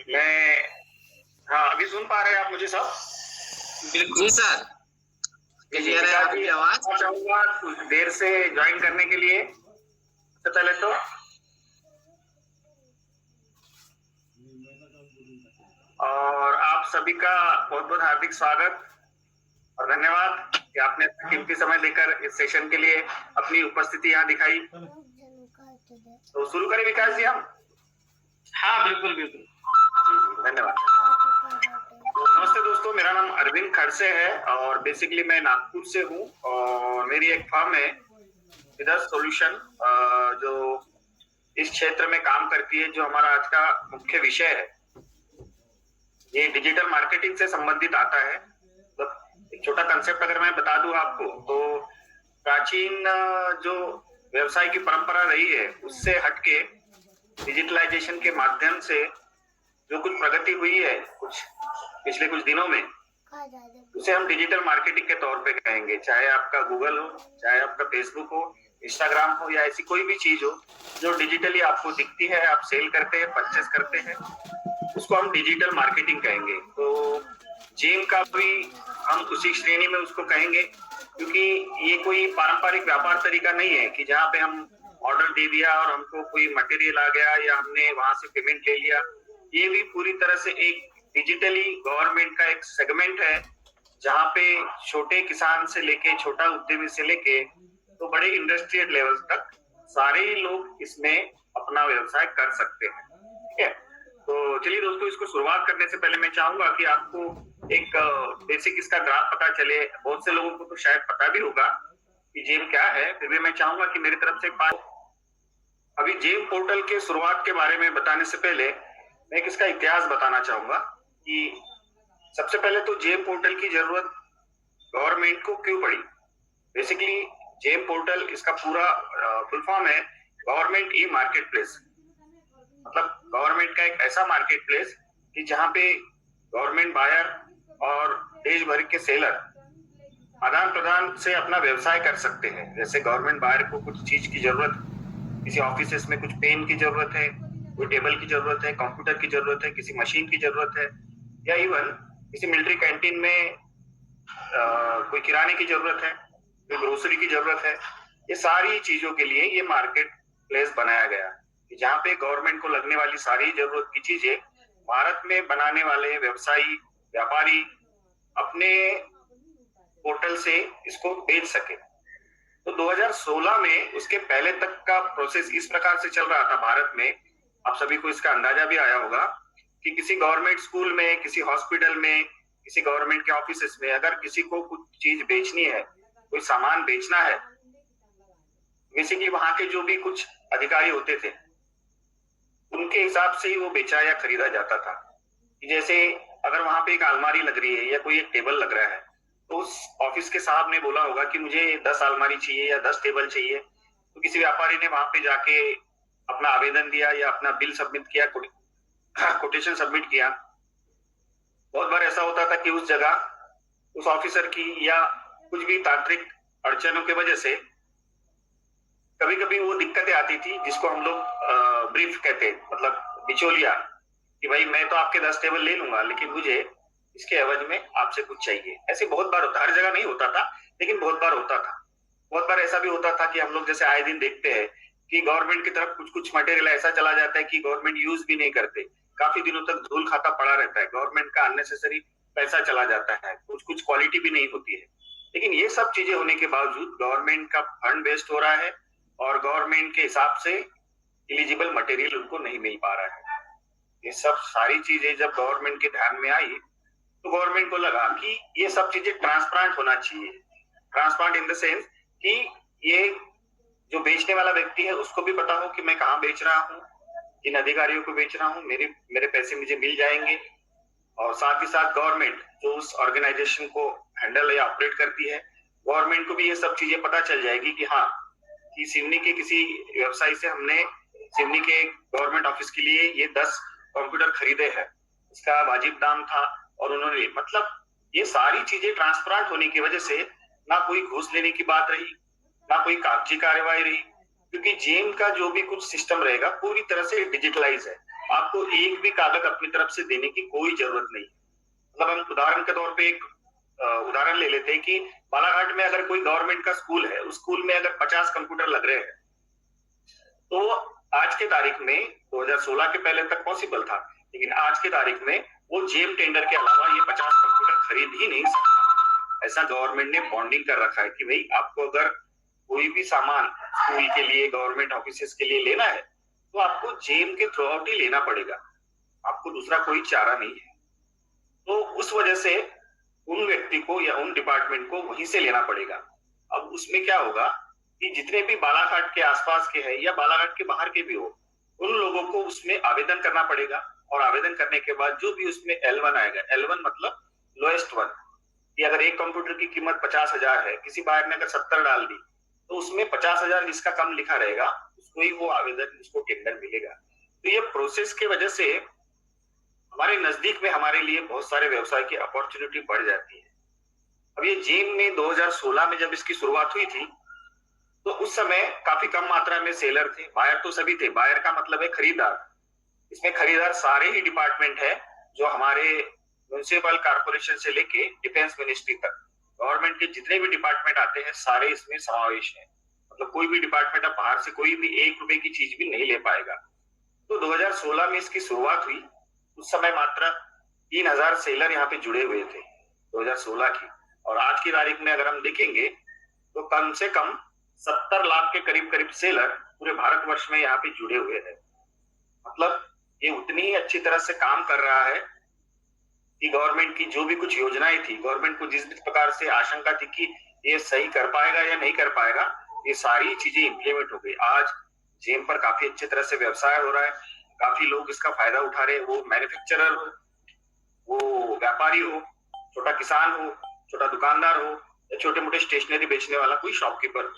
मैं हाँ, अभी सुन पा रहे हैं आप मुझे सब? बिल्कुल जी सर, क्लियर है आपकी आवाज। मैं चाहूंगा कुछ देर से ज्वाइन करने के लिए। सबसे पहले तो और आप सभी का बहुत बहुत हार्दिक स्वागत और धन्यवाद कि आपने कीमती समय देकर इस सेशन के लिए अपनी उपस्थिति यहाँ दिखाई। तो शुरू करें विकास जी हम? हाँ बिल्कुल बिल्कुल, धन्यवाद। तो नमस्ते दोस्तों, मेरा नाम अरविंद खड़से है और बेसिकली मैं नागपुर से हूँ और मेरी एक फर्म है विदर्भ सॉल्यूशन जो इस क्षेत्र में काम करती है। जो हमारा आज का मुख्य विषय है ये डिजिटल मार्केटिंग से संबंधित आता है। तो एक छोटा कंसेप्ट अगर मैं बता दूं आपको, तो प्राचीन जो व्यवसाय की परंपरा रही है उससे हटके डिजिटलाइजेशन के माध्यम से जो कुछ प्रगति हुई है पिछले कुछ दिनों में, उसे हम डिजिटल मार्केटिंग के तौर पे कहेंगे। चाहे आपका गूगल हो, चाहे आपका फेसबुक हो, इंस्टाग्राम हो या ऐसी कोई भी चीज हो जो डिजिटली आपको दिखती है, आप सेल करते हैं, परचेस करते हैं, उसको हम डिजिटल मार्केटिंग कहेंगे। तो जेम का भी हम उसी श्रेणी में उसको कहेंगे, क्योंकि ये कोई पारंपरिक व्यापार तरीका नहीं है कि जहाँ पे हम ऑर्डर दे दिया और हमको कोई मटेरियल आ गया या हमने वहां से पेमेंट ले लिया। ये भी पूरी तरह से एक डिजिटली गवर्नमेंट का एक सेगमेंट है जहाँ पे छोटे किसान से लेके, छोटा उद्यमी से लेके तो बड़े इंडस्ट्रियल लेवल तक सारे ही लोग इसमें अपना व्यवसाय कर सकते हैं। ठीक है, तो चलिए दोस्तों, इसको शुरुआत करने से पहले मैं चाहूंगा कि आपको एक बेसिक इसका ग्राफ पता चले। बहुत से लोगों को तो शायद पता भी होगा कि जेम क्या है, फिर भी मैं चाहूंगा कि मेरी तरफ से अभी जेम पोर्टल के शुरुआत के बारे में बताने से पहले मैं एक इसका इतिहास बताना चाहूंगा कि सबसे पहले तो जेम पोर्टल की जरूरत गवर्नमेंट को क्यों पड़ी। बेसिकली जेम पोर्टल, इसका पूरा फुल फॉर्म है गवर्नमेंट ई मार्केट प्लेस। मतलब गवर्नमेंट का एक ऐसा मार्केट प्लेस कि जहां पे गवर्नमेंट बायर और देश भर के सेलर आदान प्रदान से अपना व्यवसाय कर सकते हैं। जैसे गवर्नमेंट बायर को कुछ चीज की जरूरत, किसी ऑफिस में कुछ पेन की जरूरत है, कोई टेबल की जरूरत है, कंप्यूटर की जरूरत है, किसी मशीन की जरूरत है, या इवन किसी मिलिट्री कैंटीन में कोई किराने की जरूरत है, कोई ग्रोसरी की जरूरत है। ये सारी चीजों के लिए ये मार्केट प्लेस बनाया गया जहाँ पे गवर्नमेंट को लगने वाली सारी जरूरत की चीजें भारत में बनाने वाले व्यवसायी, व्यापारी अपने पोर्टल से इसको बेच सके। तो 2016 में उसके पहले तक का प्रोसेस इस प्रकार से चल रहा था भारत में। आप सभी को इसका अंदाजा भी आया होगा कि किसी गवर्नमेंट स्कूल में, किसी हॉस्पिटल में, किसी गवर्नमेंट के ऑफिस में अगर किसी को कुछ चीज बेचनी है, कोई सामान बेचना है, बेसिकली वहां के जो भी कुछ अधिकारी होते थे उनके हिसाब से ही वो बेचा या खरीदा जाता था। जैसे अगर वहां पे एक अलमारी लग रही है या कोई एक टेबल लग रहा है, तो उस ऑफिस के साहब ने बोला होगा कि मुझे 10 अलमारी चाहिए या 10 टेबल चाहिए। तो किसी व्यापारी ने वहां पे जाके अपना आवेदन दिया या अपना बिल सबमिट किया, कोटेशन सबमिट किया। बहुत बार ऐसा होता था कि उस जगह उस ऑफिसर की या कुछ भी तांत्रिक अड़चनों की वजह से कभी कभी वो दिक्कतें आती थी, जिसको हम लोग ब्रीफ कहते हैं, मतलब बिचौलिया, कि भाई मैं तो आपके 10 टेबल ले लूंगा लेकिन मुझे इसके एवज में आपसे कुछ चाहिए। ऐसे बहुत बार होता, हर जगह नहीं होता था लेकिन बहुत बार होता था। बहुत बार ऐसा भी होता था कि हम लोग जैसे आए दिन देखते हैं कि गवर्नमेंट की तरफ कुछ कुछ मटेरियल ऐसा चला जाता है कि गवर्नमेंट यूज भी नहीं करते, काफी दिनों तक धूल खाता पड़ा रहता है, गवर्नमेंट का अननेसेसरी पैसा चला जाता है, कुछ कुछ क्वालिटी भी नहीं होती है। लेकिन ये सब चीजें होने के बावजूद गवर्नमेंट का फंड वेस्ट हो रहा है और गवर्नमेंट के हिसाब से एलिजिबल मटेरियल उनको नहीं मिल पा रहा है। ये सब सारी चीजें जब गवर्नमेंट के ध्यान में आई तो गवर्नमेंट को लगा कि ये सब चीजें ट्रांसपेरेंट होना चाहिए। ट्रांसपेरेंट इन द सेंस कि ये जो बेचने वाला व्यक्ति है उसको भी पता हो कि मैं कहाँ बेच रहा हूँ, किन अधिकारियों को बेच रहा हूँ, मेरे पैसे मुझे मिल जाएंगे। और साथ ही साथ गवर्नमेंट जो उस ऑर्गेनाइजेशन को हैंडल या ऑपरेट करती है, गवर्नमेंट को भी ये सब चीजें पता चल जाएगी कि हाँ, कि सिवनी के किसी व्यवसायी से हमने सिवनी के गवर्नमेंट ऑफिस के लिए ये 10 कंप्यूटर खरीदे हैं, इसका वाजिब दाम था और उन्होंने, मतलब ये सारी चीजें ट्रांसपेरेंट होने की वजह से ना कोई घूस लेने की बात रही, ना कोई कागजी कार्यवाही रही, क्योंकि जेम का जो भी कुछ सिस्टम रहेगा पूरी तरह से डिजिटलाइज है। आपको एक भी कागज अपनी तरफ से देने की कोई जरूरत नहीं। मतलब हम उदाहरण के तौर पे एक उदाहरण ले लेते हैं कि बालाघाट में अगर कोई गवर्नमेंट का स्कूल है, उस स्कूल में अगर 50 कंप्यूटर लग रहे हैं, तो आज के तारीख में 2016 के पहले तक पॉसिबल था, लेकिन आज के तारीख में वो जेम टेंडर के अलावा ये 50 कंप्यूटर खरीद ही नहीं सकता। ऐसा गवर्नमेंट ने बॉन्डिंग कर रखा है कि भाई आपको अगर कोई भी सामान स्कूल के लिए, गवर्नमेंट ऑफिसेस के लिए लेना है, तो आपको जेम के थ्रू आउट ही लेना पड़ेगा, आपको दूसरा कोई चारा नहीं है। तो उस वजह से उन व्यक्ति को या उन डिपार्टमेंट को वहीं से लेना पड़ेगा। अब उसमें क्या होगा कि जितने भी बालाघाट के आसपास के हैं या बालाघाट के बाहर के भी हो, उन लोगों को उसमें आवेदन करना पड़ेगा, और आवेदन करने के बाद जो भी उसमें L1 आएगा, L1 मतलब लोएस्ट वन, कि अगर एक कंप्यूटर की कीमत 50,000 है, किसी बाहर ने अगर 70 डाल दी, तो उसमें 50,000 जिसका कम लिखा रहेगा उसको ही वो आवेदन, उसको टेंडर मिलेगा। तो ये प्रोसेस की वजह से हमारे नजदीक में हमारे लिए बहुत सारे व्यवसाय की अपॉर्चुनिटी बढ़ जाती है। अब ये जेम में 2016 में जब इसकी शुरुआत हुई थी, तो उस समय काफी कम मात्रा में सेलर थे। बायर तो सभी थे, बायर का मतलब है खरीदार। इसमें खरीदार सारे ही डिपार्टमेंट है जो हमारे म्युनिसिपल कॉर्पोरेशन से लेके डिफेंस मिनिस्ट्री तक, गवर्नमेंट के जितने भी डिपार्टमेंट आते हैं सारे इसमें समावेश है। मतलब कोई भी डिपार्टमेंट अब बाहर से कोई भी 1 रुपए की चीज भी नहीं ले पाएगा। तो 2016 में इसकी शुरुआत हुई, उस समय मात्र 3,000 सेलर यहाँ पे जुड़े हुए थे 2016 की, और आज की तारीख में अगर हम देखेंगे तो कम से कम 70 लाख के करीब करीब सेलर पूरे भारतवर्ष में यहाँ पे जुड़े हुए हैं। मतलब ये उतनी ही अच्छी तरह से काम कर रहा है कि गवर्नमेंट की जो भी कुछ योजनाएं थी, गवर्नमेंट को जिस भी प्रकार से आशंका थी कि ये सही कर पाएगा या नहीं कर पाएगा, ये सारी चीजें इंप्लीमेंट हो गई। आज जेम पर काफी अच्छी तरह से व्यवसाय हो रहा है, काफी लोग इसका फायदा उठा रहे हैं, वो मैन्युफैक्चरर हो, वो व्यापारी हो, छोटा किसान हो, छोटा दुकानदार हो, या छोटे मोटे स्टेशनरी बेचने वाला कोई शॉपकीपर।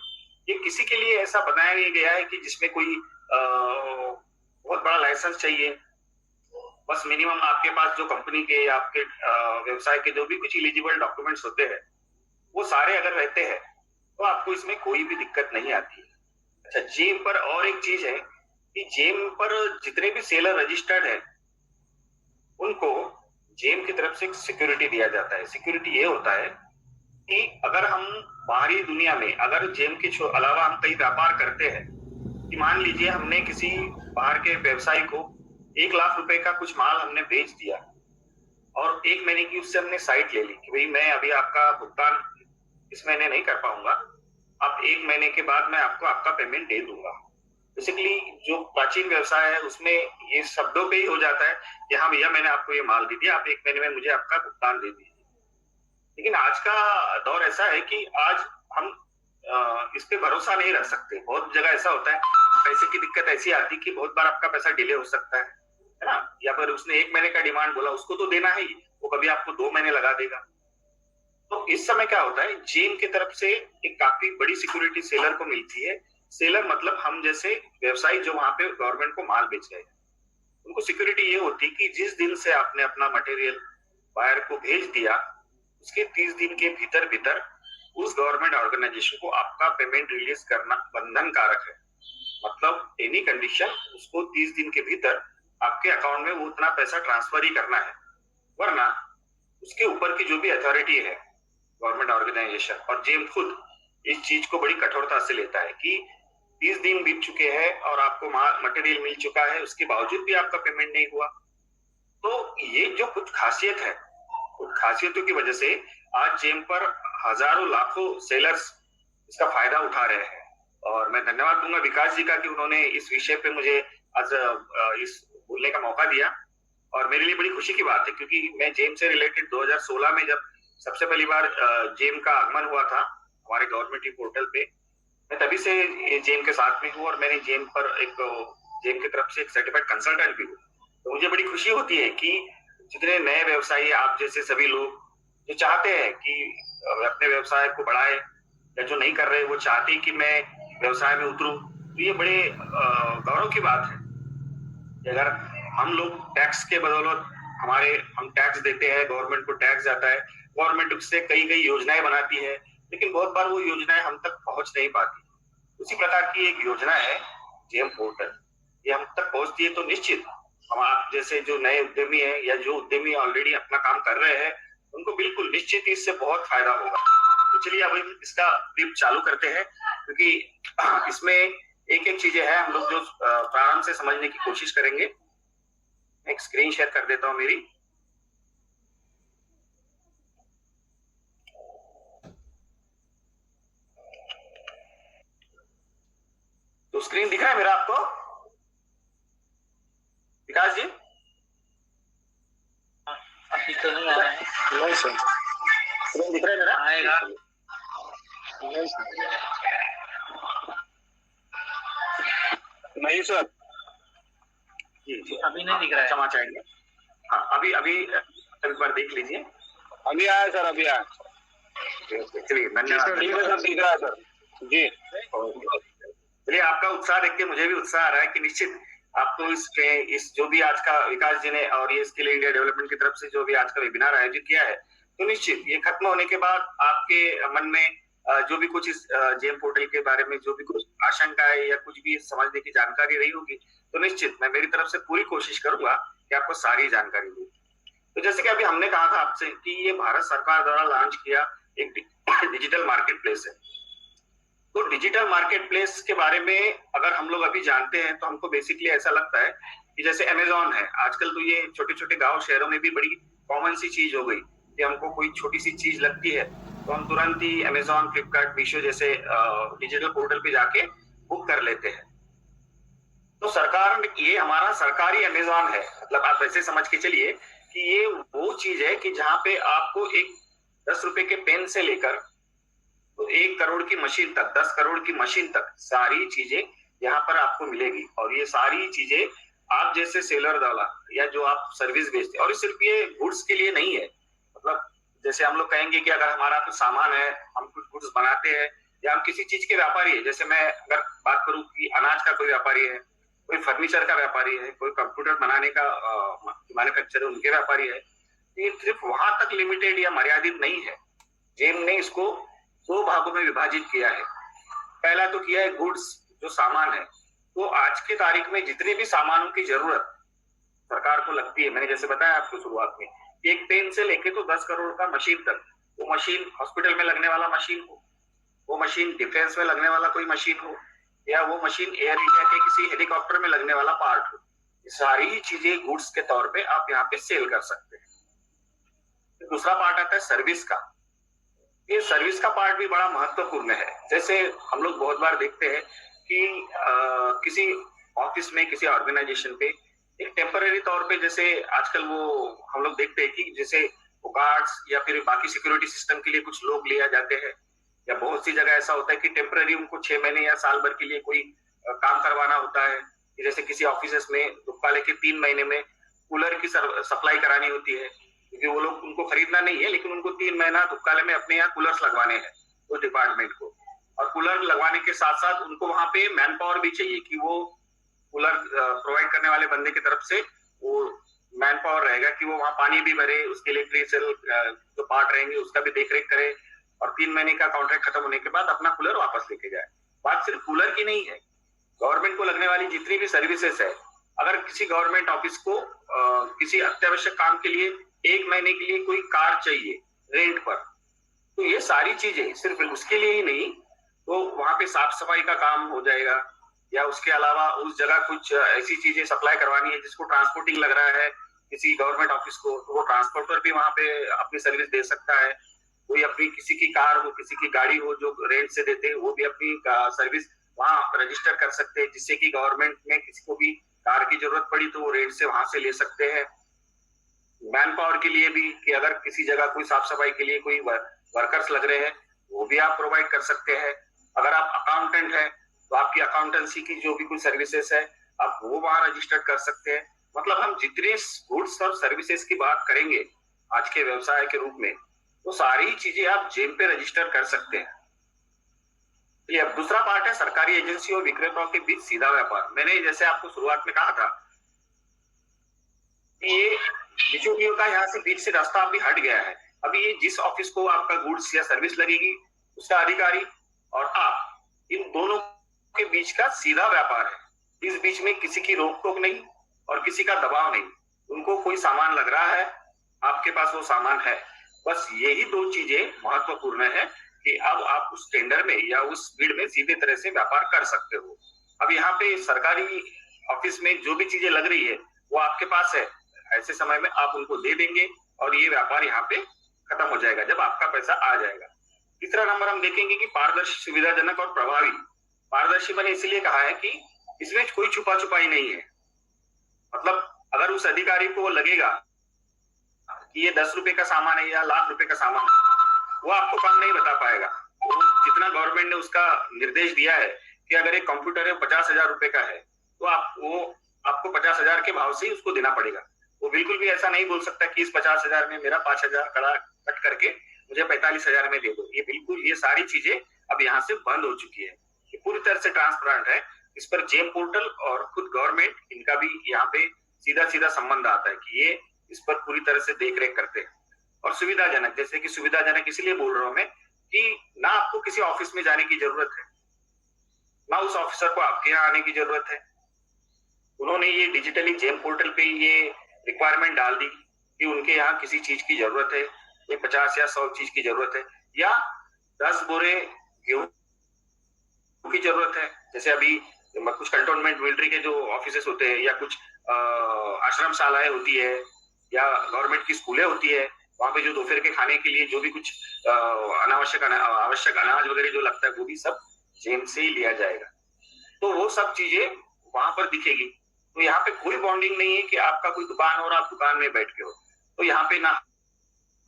ये किसी के लिए ऐसा बनाया नहीं गया है कि जिसमें कोई बहुत बड़ा लाइसेंस चाहिए। बस मिनिमम आपके पास जो कंपनी के या आपके व्यवसाय के जो भी कुछ एलिजिबल डॉक्यूमेंट्स होते हैं, वो सारे अगर रहते हैं तो आपको इसमें कोई भी दिक्कत नहीं आती। अच्छा, जेम पर और एक चीज है कि जेम पर जितने भी सेलर रजिस्टर्ड है, उनको जेम की तरफ से एक सिक्योरिटी दिया जाता है। सिक्योरिटी ये होता है कि अगर हम बाहरी दुनिया में, अगर जेम के अलावा हम कहीं व्यापार करते हैं, कि मान लीजिए हमने किसी बाहर के व्यवसायी को 1 लाख रुपए का कुछ माल हमने बेच दिया, और 1 महीने की उससे हमने साइट ले ली कि भाई मैं अभी आपका भुगतान इस महीने नहीं कर पाऊंगा, आप 1 महीने के बाद मैं आपको आपका पेमेंट दे दूंगा। बेसिकली जो प्राचीन व्यवसाय है उसमें ये शब्दों पे ही हो जाता है कि हाँ भैया मैंने आपको ये माल दे दिया, आप 1 महीने में मुझे आपका भुगतान दे दीजिए। लेकिन आज का दौर ऐसा है कि आज हम इस पे भरोसा नहीं रख सकते। बहुत जगह ऐसा होता है, पैसे की दिक्कत ऐसी आती है कि बहुत बार आपका पैसा डिले हो सकता है ना, या फिर उसने 1 महीने का डिमांड बोला, उसको तो देना है ही, वो कभी आपको 2 महीने लगा देगा। तो इस समय क्या होता है, जेम की तरफ से एक काफी बड़ी सिक्योरिटी सेलर को मिलती है। सेलर मतलब हम जैसे व्यवसायी जो वहां पे गवर्नमेंट को माल बेच रहे हैं, उनको सिक्योरिटी ये होती है कि जिस दिन से आपने अपना मटेरियल बायर को भेज दिया, उसके 30 दिन के भीतर भीतर उस गवर्नमेंट ऑर्गेनाइजेशन को आपका पेमेंट रिलीज करना बंधनकारक है। मतलब एनी कंडीशन उसको 30 दिन के भीतर आपके अकाउंट में वो उतना पैसा ट्रांसफर ही करना है, वरना उसके ऊपर की जो भी अथॉरिटी है गवर्नमेंट ऑर्गेनाइजेशन और जेम खुद इस चीज को बड़ी कठोरता से लेता है कि 30 दिन बीत चुके हैं और आपको मटेरियल मिल चुका है, उसके बावजूद भी आपका पेमेंट नहीं हुआ। तो ये जो कुछ खासियत है, उन खासियतों की वजह से आज जेम पर हजारों लाखों सेलर्स इसका फायदा उठा रहे हैं। और मैं धन्यवाद दूंगा विकास जी का कि उन्होंने इस विषय पे मुझे आज इस बोलने का मौका दिया, और मेरे लिए बड़ी खुशी की बात है क्योंकि मैं जेम से रिलेटेड 2016 में जब सबसे पहली बार जेम का आगमन हुआ था हमारे गवर्नमेंट पोर्टल पे, मैं तभी से जेम के साथ में हूँ, और मैंने जेम की तरफ से एक सर्टिफाइड कंसल्टेंट भी हूँ। तो मुझे बड़ी खुशी होती है कि जितने नए व्यवसायी आप जैसे सभी लोग जो चाहते हैं कि अपने व्यवसाय को बढ़ाए, या जो नहीं कर रहे वो चाहते कि मैं व्यवसाय में उतरूं, तो ये बड़े गौरव की बात है कि अगर हम लोग टैक्स के बदौलत हम टैक्स देते हैं, गवर्नमेंट को टैक्स जाता है, गवर्नमेंट उससे कई कई योजनाएं बनाती है, लेकिन बहुत बार वो योजनाएं हम तक पहुंच नहीं पाती। उसी प्रकार की एक योजना है जेम पोर्टल, ये हम तक पहुंचती है तो निश्चित हम आप जैसे जो नए उद्यमी है या जो उद्यमी ऑलरेडी अपना काम कर रहे हैं, उनको बिल्कुल निश्चित इससे बहुत फायदा होगा। तो चलिए अब इसका ब्रीफ चालू करते हैं, क्योंकि इसमें एक एक चीजें हैं, हम लोग जो प्रारंभ से समझने की कोशिश करेंगे। एक स्क्रीन शेयर कर देता हूं मेरी। तो स्क्रीन दिख रहा है मेरा आपको, विकास जी? अभी तो नहीं आ रहा है। नहीं सर, स्क्रीन दिख रहा है मेरा? आएगा। नहीं सर, जी जी अभी नहीं दिख रहा है। क्षमा चाहेंगे। हाँ, अभी अभी एक बार देख लीजिए। अभी आया सर, अभी आया। चलिए धन्यवाद। दिख रहा है सर जी। चलिए, आपका उत्साह देख के मुझे भी उत्साह आ रहा है कि निश्चित आपको इस जो भी आज का विकास जी ने और ये स्किल इंडिया डेवलपमेंट की तरफ से जो भी आज का वेबिनार आयोजित किया है, तो निश्चित ये खत्म होने के बाद आपके मन में जो भी कुछ इस जेम पोर्टल के बारे में जो भी कुछ आशंका है या कुछ भी समझने की जानकारी रही होगी, तो निश्चित मैं मेरी तरफ से पूरी कोशिश करूंगा कि आपको सारी जानकारी दूं। तो जैसे कि अभी हमने कहा था आपसे कि ये भारत सरकार द्वारा लॉन्च किया एक डिजिटल मार्केट प्लेस है। तो डिजिटल मार्केट प्लेस के बारे में अगर हम लोग अभी जानते हैं तो हमको बेसिकली ऐसा लगता है कि जैसे अमेजोन है, आजकल तो ये छोटे छोटे गांव शहरों में भी बड़ी कॉमन सी चीज हो गई कि हमको कोई छोटी सी चीज लगती है तो हम तुरंत ही अमेजोन, फ्लिपकार्ट, मीशो जैसे डिजिटल पोर्टल पे जाके बुक कर लेते हैं। तो सरकार, ये हमारा सरकारी अमेजोन है, मतलब आप ऐसे समझ के चलिए कि ये वो चीज है कि जहां पे आपको एक 10 रुपए के पेन से लेकर तो 1 करोड़ की मशीन तक, 10 करोड़ की मशीन तक सारी चीजें यहाँ पर आपको मिलेगी। और ये सारी चीजें आप जैसे सेलर वाला या जो आप सर्विस बेचते हैं, और सिर्फ ये गुड्स के लिए नहीं है, मतलब जैसे हम लोग कहेंगे कि अगर हमारा कुछ सामान है, हम कुछ गुड्स बनाते हैं या हम किसी चीज के व्यापारी है, जैसे मैं अगर बात करूं कि अनाज का कोई व्यापारी है, कोई फर्नीचर का व्यापारी है, कोई कंप्यूटर बनाने का मैन्युफैक्चरर उनके व्यापारी है, ये सिर्फ वहां तक लिमिटेड या मर्यादित नहीं है। जेम ने इसको 2 भागों में विभाजित किया है। पहला तो किया है गुड्स, जो सामान है। तो आज के तारीख में जितने भी सामानों की जरूरत सरकार को लगती है, मैंने जैसे बताया आपको शुरुआत में, एक पेन से लेके तो 10 करोड़ का मशीन तक, वो मशीन हॉस्पिटल में लगने वाला मशीन हो, वो मशीन डिफेंस में लगने वाला कोई मशीन हो, या वो मशीन एयर इंडिया के किसी हेलीकॉप्टर में लगने वाला पार्ट हो, सारी चीजें गुड्स के तौर पे आप यहाँ पे सेल कर सकते हैं। दूसरा पार्ट आता है सर्विस का। ये सर्विस का पार्ट भी बड़ा महत्वपूर्ण है। जैसे हम लोग बहुत बार देखते हैं कि किसी ऑफिस में, किसी ऑर्गेनाइजेशन पे एक टेम्पररी तौर पे, जैसे आजकल वो हम लोग देखते हैं कि जैसे वो गार्ड्स या फिर बाकी सिक्योरिटी सिस्टम के लिए कुछ लोग लिया जाते हैं, या बहुत सी जगह ऐसा होता है कि टेम्पररी उनको 6 महीने या साल भर के लिए कोई काम करवाना होता है। जैसे किसी ऑफिस में दुकाले के 3 महीने में कूलर की सप्लाई करानी होती है, क्योंकि वो लोग, उनको खरीदना नहीं है लेकिन उनको 3 महीना दुकाले में अपने यहाँ कूलर्स लगवाने हैं उस डिपार्टमेंट को। और कूलर लगवाने के साथ साथ उनको वहां पे मैन पावर भी चाहिए कि वो कूलर प्रोवाइड करने वाले बंदे की तरफ से वो मैन पावर रहेगा कि वो वहां पानी भी भरे, उसके इलेक्ट्रिकल जो पार्ट रहेंगे उसका भी देख रेख करे, और 3 महीने का कॉन्ट्रैक्ट खत्म होने के बाद अपना कूलर वापस लेके जाए। बात सिर्फ कूलर की नहीं है, गवर्नमेंट को लगने वाली जितनी भी सर्विसेज है, अगर किसी गवर्नमेंट ऑफिस को किसी अत्यावश्यक काम के लिए 1 महीने के लिए कोई कार चाहिए रेंट पर, तो ये सारी चीजें सिर्फ उसके लिए ही नहीं, तो वहां पे साफ सफाई का काम हो जाएगा, या उसके अलावा उस जगह कुछ ऐसी चीजें सप्लाई करवानी है जिसको ट्रांसपोर्टिंग लग रहा है किसी गवर्नमेंट ऑफिस को, तो वो ट्रांसपोर्टर भी वहां पे अपनी सर्विस दे सकता है। कोई अपनी किसी की कार हो, किसी की गाड़ी हो जो रेंट से देते हैं, वो भी अपनी सर्विस वहां रजिस्टर कर सकते हैं, जिससे कि गवर्नमेंट में किसी को भी कार की जरूरत पड़ी तो वो रेंट से वहां से ले सकते हैं। मैन पावर के लिए भी कि अगर किसी जगह कोई साफ सफाई के लिए कोई वर्कर्स लग रहे हैं, वो भी आप प्रोवाइड कर सकते हैं। अगर आप अकाउंटेंट हैं तो आपकी अकाउंटेंसी की जो भी कोई सर्विसेज है आप वो वहां रजिस्टर्ड कर सकते हैं। मतलब हम जितने गुड्स और सर्विसेज की बात करेंगे आज के व्यवसाय के रूप में, वो सारी चीजें आप जेम पे रजिस्टर कर सकते हैं। ये अब दूसरा पार्ट है सरकारी एजेंसी और विक्रेताओं के बीच सीधा व्यापार। मैंने जैसे आपको शुरुआत में कहा था कि ये बिचौलियों का यहाँ से बीच से रास्ता अभी हट गया है। अभी ये जिस ऑफिस को आपका गुड्स या सर्विस लगेगी, उसका अधिकारी और आप, इन दोनों के बीच का सीधा व्यापार है। इस बीच में किसी की रोक टोक नहीं, और किसी का दबाव नहीं। उनको कोई सामान लग रहा है, आपके पास वो सामान है, बस यही दो चीजें महत्वपूर्ण है कि अब आप उस टेंडर में या उस बिड में सीधे तरह से व्यापार कर सकते हो। अब यहाँ पे सरकारी ऑफिस में जो भी चीजें लग रही है वो आपके पास है, ऐसे समय में आप उनको दे देंगे और ये व्यापार यहाँ पे खत्म हो जाएगा जब आपका पैसा आ जाएगा। तीसरा नंबर हम देखेंगे कि पारदर्शी, सुविधाजनक और प्रभावी। पारदर्शी मैंने इसलिए कहा है कि इसमें कोई छुपा छुपाई नहीं है। मतलब अगर उस अधिकारी को लगेगा कि ये 10 रुपए का सामान है या लाख रुपए का सामान है, वो आपको कम नहीं बता पाएगा। तो जितना गवर्नमेंट ने उसका निर्देश दिया है कि अगर एक कंप्यूटर है 50,000 रुपए का है तो आपको 50,000 के भाव से ही उसको देना पड़ेगा। वो बिल्कुल भी ऐसा नहीं बोल सकता कि इस 50,000 में मेरा 5,000 कड़ा कट करके मुझे 45,000 में दे दो। ये बिल्कुल, ये सारी चीजें अब यहाँ से बंद हो चुकी है। ये पूरी तरह से ट्रांसपेरेंट है। इस पर जेम पोर्टल और खुद गवर्नमेंट, इनका भी यहाँ पे सीधा सीधा संबंध आता है कि ये इस पर पूरी तरह से देख रेख करते हैं। और सुविधाजनक, जैसे कि सुविधाजनक इसलिए बोल रहा हूं मैं कि ना आपको किसी ऑफिस में जाने की जरूरत है, ना उस ऑफिसर को आपके यहाँ आने की जरूरत है। उन्होंने ये डिजिटली जेम पोर्टल पे ये रिक्वायरमेंट डाल दी कि उनके यहाँ किसी चीज की जरूरत है, कोई 50 या 100 चीज की जरूरत है या 10 बोरे गेहूं की जरूरत है। जैसे अभी कुछ कंटोनमेंट मिलिट्री के जो ऑफिसेस होते हैं या कुछ आश्रम शालाएं होती है या गवर्नमेंट की स्कूलें होती है, वहां पे जो दोपहर के खाने के लिए जो भी कुछ आवश्यक अनाज वगैरह जो लगता है वो भी सब जेम से ही लिया जाएगा। तो वो सब चीजें वहां पर दिखेगी। तो यहाँ पे कोई बॉन्डिंग नहीं है कि आपका कोई दुकान हो और आप दुकान में बैठ के हो। तो यहाँ पे ना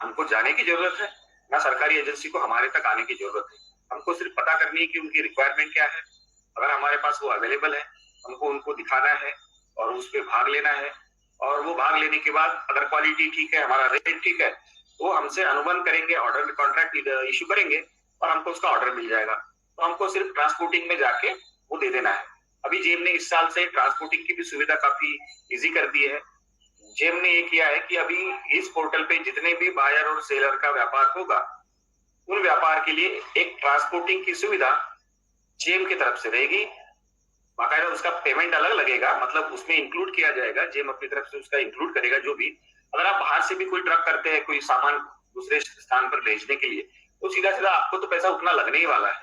हमको जाने की जरूरत है, ना सरकारी एजेंसी को हमारे तक आने की जरूरत है। हमको सिर्फ पता करनी है कि उनकी रिक्वायरमेंट क्या है। अगर हमारे पास वो अवेलेबल है, हमको उनको दिखाना है और उस पर भाग लेना है। और वो भाग लेने के बाद अगर क्वालिटी ठीक है, हमारा रेट ठीक है, वो हमसे अनुबंध करेंगे, ऑर्डर कॉन्ट्रैक्ट इश्यू करेंगे और हमको उसका ऑर्डर मिल जाएगा। तो हमको सिर्फ ट्रांसपोर्टिंग में जाके वो दे देना है। अभी जेम ने इस साल से ट्रांसपोर्टिंग की भी सुविधा काफी इजी कर दी है। जेम ने ये किया है कि अभी इस पोर्टल पे जितने भी बायर और सेलर का व्यापार होगा, उन व्यापार के लिए एक ट्रांसपोर्टिंग की सुविधा जेम की तरफ से रहेगी। बाकायदा उसका पेमेंट अलग लगेगा, मतलब उसमें इंक्लूड किया जाएगा, जेम अपनी तरफ से उसका इंक्लूड करेगा। जो भी अगर आप बाहर से भी कोई ट्रक करते हैं कोई सामान दूसरे स्थान पर भेजने के लिए, तो सीधा सीधा आपको तो पैसा उतना लगने ही वाला है।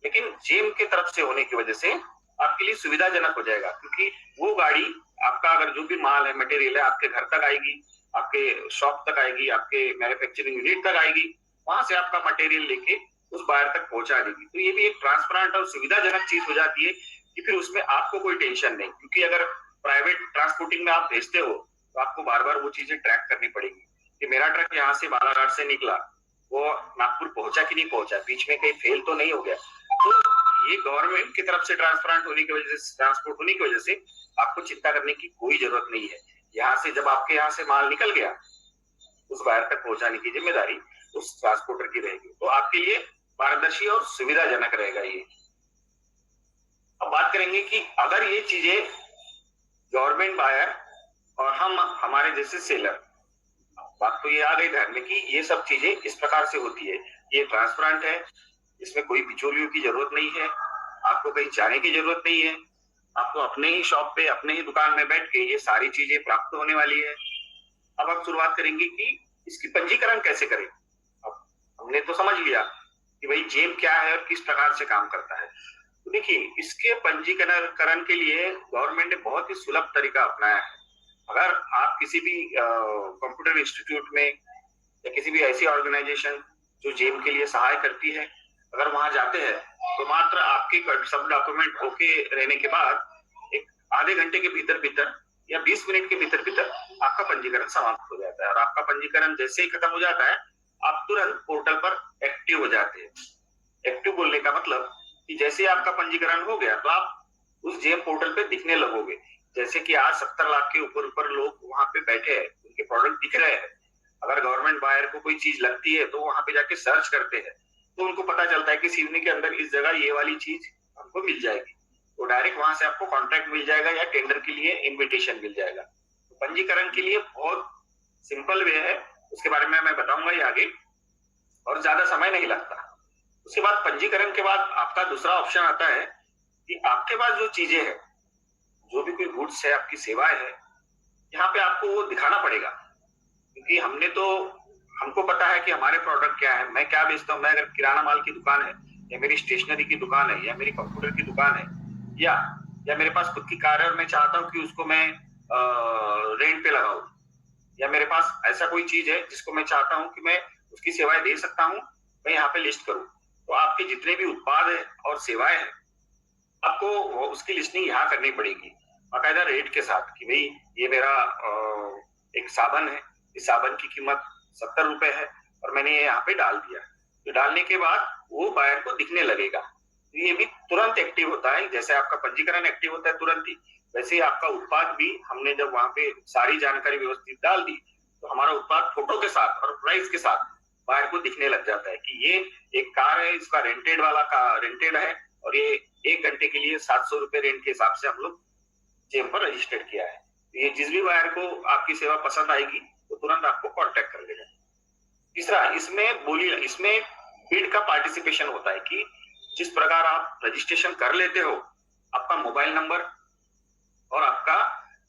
लेकिन जेम की तरफ से होने की वजह से आपके लिए सुविधाजनक हो जाएगा, क्योंकि वो गाड़ी आपका अगर जो भी माल है, मटेरियल है, आपके घर तक आएगी, आपके शॉप तक आएगी, आपके मैन्युफैक्चरिंग यूनिट तक आएगी, वहां से आपका मटेरियल लेके उस बायर तक पहुंचा देगी। तो ये भी एक ट्रांसपेरेंट और सुविधाजनक चीज हो जाती है कि फिर उसमें आपको कोई टेंशन नहीं। क्योंकि अगर प्राइवेट ट्रांसपोर्टिंग में आप भेजते हो तो आपको बार बार वो चीजें ट्रैक करनी पड़ेगी कि मेरा ट्रक यहाँ से बालाघाट से निकला, वो नागपुर पहुंचा कि नहीं पहुंचा, बीच में कहीं फेल तो नहीं हो गया। तो ये गवर्नमेंट की तरफ से ट्रांसपेरेंट होने की वजह से, ट्रांसपोर्ट होने की वजह से आपको चिंता करने की कोई जरूरत नहीं है। यहाँ से जब आपके यहाँ से माल निकल गया, उस बायर तक पहुंचाने की जिम्मेदारी उस ट्रांसपोर्टर की रहेगी। तो आपके लिए पारदर्शी और सुविधाजनक रहेगा ये। अब बात करेंगे कि अगर ये चीजें गवर्नमेंट बायर और हम हमारे जैसे सेलर, बात तो ये आ गई ध्यान में कि ये सब चीजें इस प्रकार से होती है, ये ट्रांसपेरेंट है, इसमें कोई बिचौलियों की जरूरत नहीं है, आपको कहीं जाने की जरूरत नहीं है, आपको अपने ही शॉप पे, अपने ही दुकान में बैठ के ये सारी चीजें प्राप्त होने वाली है। अब हम शुरुआत करेंगे कि इसकी पंजीकरण कैसे करें। अब हमने तो समझ लिया कि भाई जेम क्या है और किस प्रकार से काम करता है। तो देखिए, इसके पंजीकरण के लिए गवर्नमेंट ने बहुत ही सुलभ तरीका अपनाया है। अगर आप किसी भी कंप्यूटर इंस्टीट्यूट में या किसी भी ऐसी ऑर्गेनाइजेशन जो जेम के लिए सहाय करती है, अगर वहां जाते हैं तो मात्र आपके सब डॉक्यूमेंट ओके रहने के बाद एक आधे घंटे के भीतर भीतर या 20 मिनट के भीतर भीतर आपका पंजीकरण समाप्त हो जाता है। और आपका पंजीकरण जैसे ही खत्म हो जाता है, आप तुरंत पोर्टल पर एक्टिव हो जाते हैं। एक्टिव बोलने का मतलब कि जैसे आपका पंजीकरण हो गया तो आप उस जेम पोर्टल पे दिखने लगोगे। जैसे कि आज 70 लाख के ऊपर लोग वहां पे बैठे हैं, उनके प्रोडक्ट दिख रहे हैं। अगर गवर्नमेंट बायर को कोई चीज लगती है तो वहां पे जाके सर्च करते हैं, तो उनको पता चलता है कि सिवनी के अंदर इस जगह ये वाली चीज हमको मिल जाएगी, तो डायरेक्ट वहां से आपको कॉन्ट्रैक्ट मिल जाएगा या टेंडर के लिए इन्विटेशन मिल जाएगा। तो पंजीकरण के लिए बहुत सिंपल वे है, उसके बारे में मैं बताऊंगा ये आगे, और ज्यादा समय नहीं लगता। उसके बाद पंजीकरण के बाद आपका दूसरा ऑप्शन आता है कि आपके पास जो चीजें हैं, जो भी कोई गुड्स है, आपकी सेवाएं है, यहाँ पे आपको वो दिखाना पड़ेगा, क्योंकि हमको पता है कि हमारे प्रोडक्ट क्या है, मैं क्या बेचता हूँ। मैं अगर किराना माल की दुकान है, या मेरी स्टेशनरी की दुकान है, या मेरी कंप्यूटर की दुकान है, या मेरे पास खुद की कार है और मैं चाहता हूँ कि उसको मैं रेंट पे लगाऊं, या मेरे पास ऐसा कोई चीज है जिसको मैं चाहता हूँ कि मैं उसकी सेवाएं दे सकता हूँ, मैं यहाँ पे लिस्ट करूँ। तो आपके जितने भी उत्पाद है और सेवाएं हैं, आपको उसकी लिस्टिंग यहाँ करनी पड़ेगी बाकायदा रेट के साथ, कि भाई ये मेरा एक साबन है, इस साबन की कीमत 70 रुपए है और मैंने ये यहाँ पे डाल दिया। तो डालने के बाद वो बायर को दिखने लगेगा, तो ये भी तुरंत एक्टिव होता है। जैसे आपका पंजीकरण एक्टिव होता है तुरंत ही, वैसे ही आपका उत्पाद भी हमने जब वहां पे सारी जानकारी व्यवस्थित डाल दी, तो हमारा उत्पाद फोटो के साथ और प्राइस के साथ बायर को दिखने लग जाता है कि ये एक कार है, इसका रेंटेड है, और ये 1 घंटे के लिए 700 रुपए रेंट के हिसाब से हम लोग जेम पर रजिस्टर्ड किया है। तो ये जिस भी बायर को आपकी सेवा पसंद आएगी वो तुरंत आपको कांटेक्ट कर लेगा। तीसरा, इसमें बिड का पार्टिसिपेशन होता है कि जिस प्रकार आप रजिस्ट्रेशन कर लेते हो, आपका मोबाइल नंबर और आपका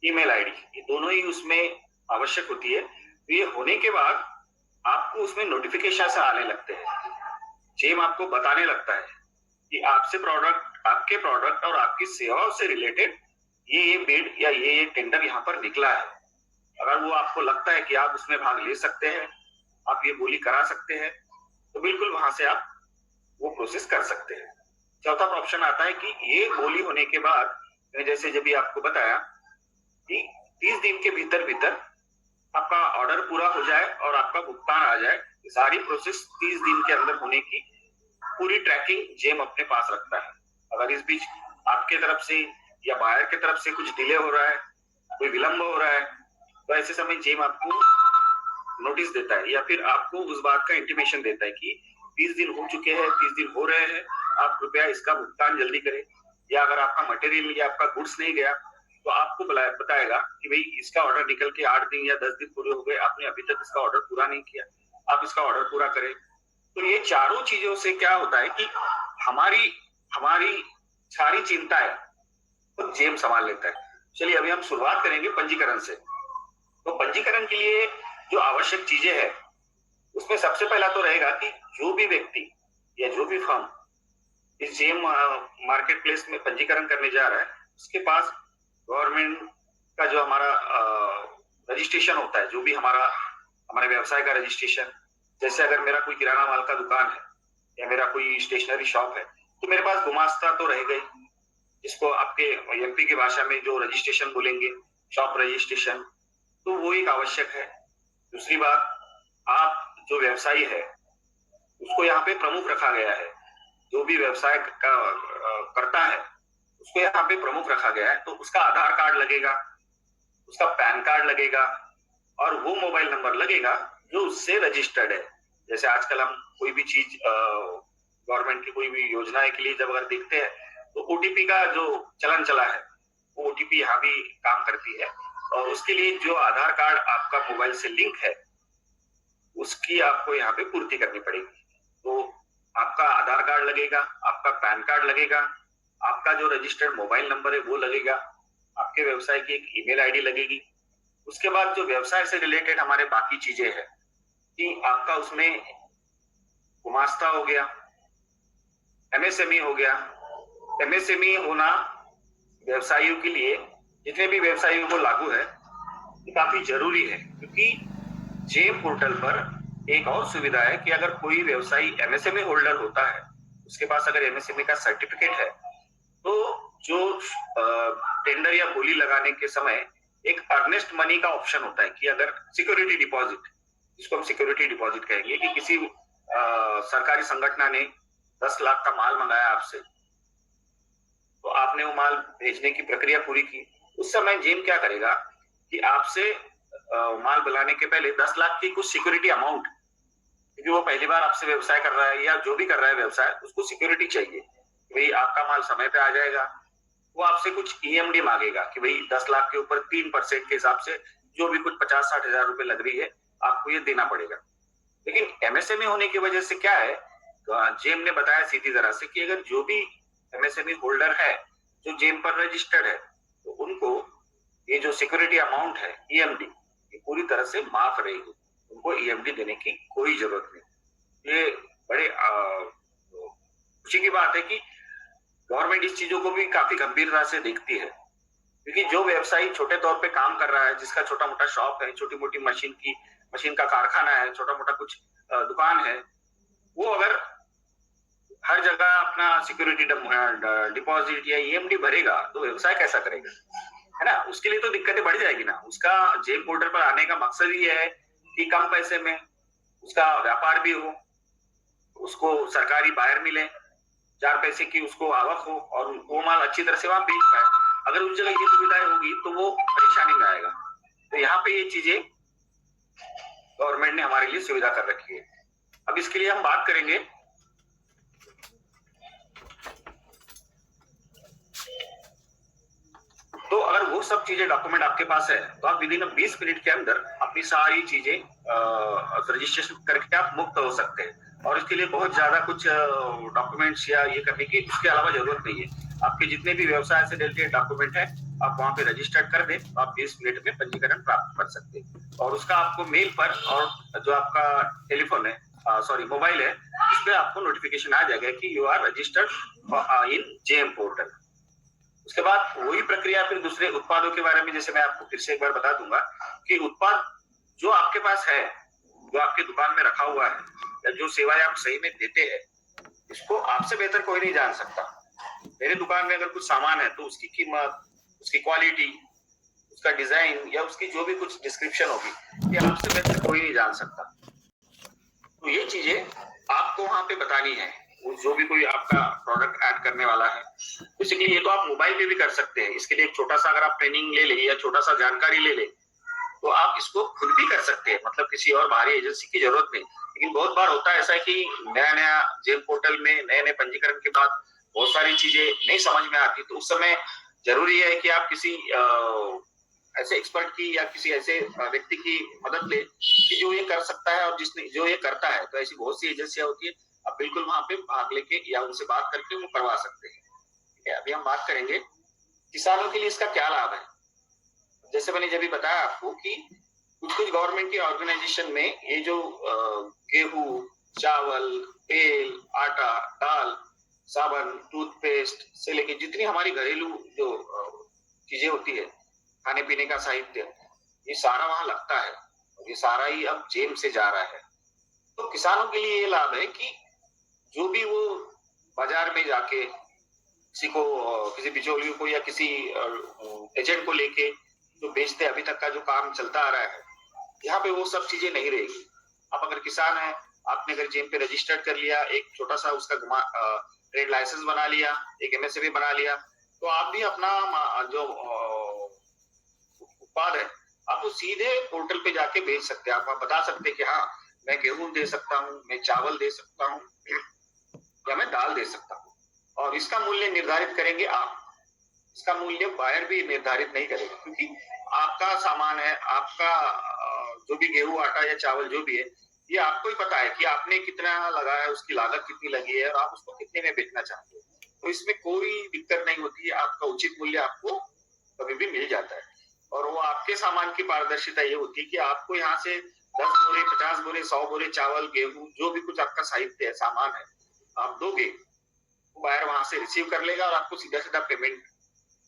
ईमेल आईडी, ये दोनों ही उसमें आवश्यक होती है। तो ये होने के बाद आपको उसमें नोटिफिकेशन से आने लगते हैं, जेम आपको बताने लगता है कि आपके प्रोडक्ट और आपकी सेवाओं से रिलेटेड ये बिड या ये टेंडर यहाँ पर निकला है। अगर वो आपको लगता है कि आप उसमें भाग ले सकते हैं, आप ये बोली करा सकते हैं, तो बिल्कुल वहां से आप वो प्रोसेस कर सकते हैं। चौथा ऑप्शन आता है कि ये बोली होने के बाद, जैसे जब भी आपको बताया कि 30 दिन के भीतर आपका ऑर्डर पूरा हो जाए और आपका भुगतान आ जाए, सारी प्रोसेस 30 दिन के अंदर होने की पूरी ट्रैकिंग जेम अपने पास रखता है। अगर इस बीच आपके तरफ से या बायर की तरफ से कुछ डिले हो रहा है, कोई विलंब हो रहा है, तो ऐसे समय जेम आपको नोटिस देता है या फिर आपको उस बात का इंटीमेशन देता है कि 30 दिन हो चुके हैं, 30 दिन हो रहे हैं, आप कृपया इसका भुगतान जल्दी करें। या अगर आपका मटेरियल या आपका गुड्स नहीं गया, तो आपको बताएगा कि भाई इसका ऑर्डर निकल के 8 दिन या 10 दिन पूरे हो गए, आपने अभी तक इसका ऑर्डर पूरा नहीं किया, आप इसका ऑर्डर पूरा करें। तो ये चारों चीजों से क्या होता है कि हमारी सारी चिंताएं तो जेम संभाल लेता है। चलिए अभी हम शुरुआत करेंगे पंजीकरण से। तो पंजीकरण के लिए जो आवश्यक चीजें हैं, उसमें सबसे पहला तो रहेगा कि जो भी व्यक्ति या जो भी फर्म इस जेम मार्केट प्लेस में पंजीकरण करने जा रहा है, उसके पास गवर्नमेंट का जो हमारा रजिस्ट्रेशन होता है, जो भी हमारे व्यवसाय का रजिस्ट्रेशन, जैसे अगर मेरा कोई किराना माल का दुकान है या मेरा कोई स्टेशनरी शॉप है, तो मेरे पास गुमास्ता तो रहेगा ही, जिसको आपके एमपी की भाषा में जो रजिस्ट्रेशन बोलेंगे, शॉप रजिस्ट्रेशन, तो वो एक आवश्यक है। दूसरी बात, आप जो व्यवसायी है उसको यहाँ पे प्रमुख रखा गया है, जो भी व्यवसाय करता है उसको यहाँ पे प्रमुख रखा गया है, तो उसका आधार कार्ड लगेगा, उसका पैन कार्ड लगेगा और वो मोबाइल नंबर लगेगा जो उससे रजिस्टर्ड है। जैसे आजकल हम कोई भी चीज गवर्नमेंट की कोई भी योजनाएं के लिए जब अगर देखते हैं, तो ओटीपी का जो चलन चला है, वो ओटीपी यहाँ भी काम करती है, और उसके लिए जो आधार कार्ड आपका मोबाइल से लिंक है उसकी आपको यहाँ पे पूर्ति करनी पड़ेगी। तो आपका आधार कार्ड लगेगा, आपका पैन कार्ड लगेगा, आपका जो रजिस्टर्ड मोबाइल नंबर है वो लगेगा, आपके व्यवसाय की एक ईमेल आईडी लगेगी। उसके बाद जो व्यवसाय से रिलेटेड हमारे बाकी चीजें हैं कि आपका उसमें गुमास्ता हो गया, एमएसएमई हो गया। एमएसएमई होना व्यवसायियों के लिए, जितने भी व्यवसायियों को लागू है, ये काफी जरूरी है, क्योंकि जेम पोर्टल पर एक और सुविधा है कि अगर कोई व्यवसायी एमएसएमई होल्डर होता है, उसके पास अगर एमएसएमई का सर्टिफिकेट है, तो जो टेंडर या बोली लगाने के समय एक अर्नेस्ट मनी का ऑप्शन होता है कि अगर सिक्योरिटी डिपॉजिट, जिसको हम सिक्योरिटी डिपॉजिट कहेंगे, कि किसी सरकारी संगठन ने 10 लाख का माल मंगाया आपसे, तो आपने वो माल भेजने की प्रक्रिया पूरी की, उस समय जेम क्या करेगा कि आपसे माल बुलाने के पहले 10 लाख की कुछ सिक्योरिटी अमाउंट, क्योंकि वो पहली बार आपसे व्यवसाय कर रहा है या जो भी कर रहा है व्यवसाय, उसको सिक्योरिटी चाहिए कि भाई आपका माल समय पे आ जाएगा, वो आपसे कुछ ईएमडी मांगेगा कि भाई 10 लाख के ऊपर 3% के हिसाब से जो भी कुछ 50-60 हजार रुपए लग रही है, आपको ये देना पड़ेगा। लेकिन एमएसएमई होने की वजह से क्या है, जेम ने बताया सीधी तरह से कि अगर जो भी एमएसएमई होल्डर है जो जेम पर रजिस्टर्ड है, तो उनको ये जो सिक्योरिटी अमाउंट है ईएमडी, ये पूरी तरह से माफ रहेगी, उनको ईएमडी देने की कोई जरूरत नहीं। ये बड़े खुशी की बात है कि गवर्नमेंट इस चीजों को भी काफी गंभीरता से देखती है, क्योंकि जो व्यवसायी छोटे तौर पे काम कर रहा है, जिसका छोटा मोटा शॉप है, छोटी मोटी मशीन का कारखाना है, छोटा मोटा कुछ दुकान है, वो अगर हर जगह अपना सिक्योरिटी डिपॉजिट या ईएमडी भरेगा तो व्यवसाय कैसा करेगा, है ना। उसके लिए तो दिक्कतें बढ़ जाएगी ना। उसका जेम पोर्टल पर आने का मकसद ही है कि कम पैसे में उसका व्यापार भी हो, उसको सरकारी बायर मिले, 4 पैसे की उसको आवक हो और वो माल अच्छी तरह से वहां बेच पाए। अगर उस जगह ये सुविधाएं होगी तो वो परेशानी में आएगा। तो यहाँ पे ये चीजें गवर्नमेंट ने हमारे लिए सुविधा कर रखी है। अब इसके लिए हम बात करेंगे तो अगर वो सब चीजें डॉक्यूमेंट आपके पास है तो आप विदिन 20 मिनट के अंदर अपनी सारी चीजें रजिस्ट्रेशन करके आप मुक्त हो सकते हैं। और इसके लिए बहुत ज्यादा कुछ डॉक्यूमेंट्स या ये करने की उसके अलावा जरूरत नहीं है। आपके जितने भी व्यवसाय से रिलेटेड डॉक्यूमेंट है आप वहां पे रजिस्टर्ड कर दें तो आप 20 मिनट में पंजीकरण प्राप्त कर सकते हैं। और उसका आपको मेल पर और जो आपका टेलीफोन है मोबाइल है, इस पे आपको नोटिफिकेशन आ जाएगा कि you are registered in GeM portal. उसके बाद वही प्रक्रिया फिर दूसरे उत्पादों के बारे में जैसे मैं आपको फिर से एक बार बता दूंगा कि उत्पाद जो आपके पास है, जो आपकी दुकान में रखा हुआ है या जो सेवाएं आप सही में देते हैं, इसको आपसे बेहतर कोई नहीं जान सकता। मेरे दुकान में अगर कुछ सामान है तो उसकी कीमत, उसकी क्वालिटी, उसका डिजाइन या उसकी जो भी कुछ डिस्क्रिप्शन होगी, ये आपसे बेहतर कोई नहीं जान सकता। तो ये चीजें आपको वहां पे बतानी है, जो भी कोई आपका प्रोडक्ट ऐड करने वाला है। बेसिकली ये तो आप मोबाइल पे भी कर सकते हैं। इसके लिए एक छोटा सा अगर आप ट्रेनिंग ले ले या छोटा सा जानकारी ले ले तो आप इसको खुद भी कर सकते हैं, मतलब किसी और बाहरी एजेंसी की जरूरत नहीं। लेकिन बहुत बार होता है ऐसा है कि नया नया जेम पोर्टल में नए नए पंजीकरण के बाद बहुत सारी चीजें नहीं समझ में आती, तो उस समय जरूरी है कि आप किसी ऐसे एक्सपर्ट की या किसी ऐसे व्यक्ति की मदद ले कि जो ये कर सकता है और जिसने जो ये करता है। तो ऐसी बहुत सी एजेंसियां होती है, आप बिल्कुल वहां पे भाग लेके या उनसे बात करके वो करवा सकते हैं। ठीक है, अभी हम बात करेंगे किसानों के लिए इसका क्या लाभ है। जैसे मैंने जब भी बताया आपको कि कुछ गवर्नमेंट की ऑर्गेनाइजेशन में ये जो गेहूं, चावल, तेल, आटा, दाल, साबुन, टूथपेस्ट से लेके जितनी हमारी घरेलू जो चीजें होती है, खाने पीने का साहित्य, ये सारा वहां लगता है और ये सारा ही अब जेम से जा रहा है। तो किसानों के लिए ये लाभ है कि जो भी वो बाजार में जाके किसी बिचौलियों को या किसी एजेंट को लेके जो बेचते अभी तक का जो काम चलता आ रहा है, यहाँ पे वो सब चीजें नहीं रहेगी। आप अगर किसान है, आपने अगर जेम पे रजिस्टर्ड कर लिया, एक छोटा सा उसका ट्रेड लाइसेंस बना लिया, एक एमएसपी बना लिया, तो आप भी अपना जो उत्पाद है आप वो सीधे पोर्टल पे जाके बेच सकते हैं। आप बता सकते हैं कि हाँ मैं गेहूं दे सकता हूँ, मैं चावल दे सकता हूँ या मैं दाल दे सकता हूँ, और इसका मूल्य निर्धारित करेंगे आप। इसका मूल्य बायर भी निर्धारित नहीं करेगा, क्योंकि आपका सामान है, आपका जो भी गेहूं, आटा या चावल जो भी है, ये आपको ही पता है कि आपने कितना लगाया है, उसकी लागत कितनी लगी है और आप उसको कितने में बेचना चाहते हैं। तो इसमें कोई दिक्कत नहीं होती है, आपका उचित मूल्य आपको कभी भी मिल जाता है। और वो आपके सामान की पारदर्शिता ये होती है कि आपको यहाँ से 10 बोरे, 50 बोरे, 100 बोरे चावल, गेहूं, जो भी कुछ आपका साहित्य है, सामान है, आप दोगे, वो बायर वहां से रिसीव कर लेगा और आपको सीधा सीधा पेमेंट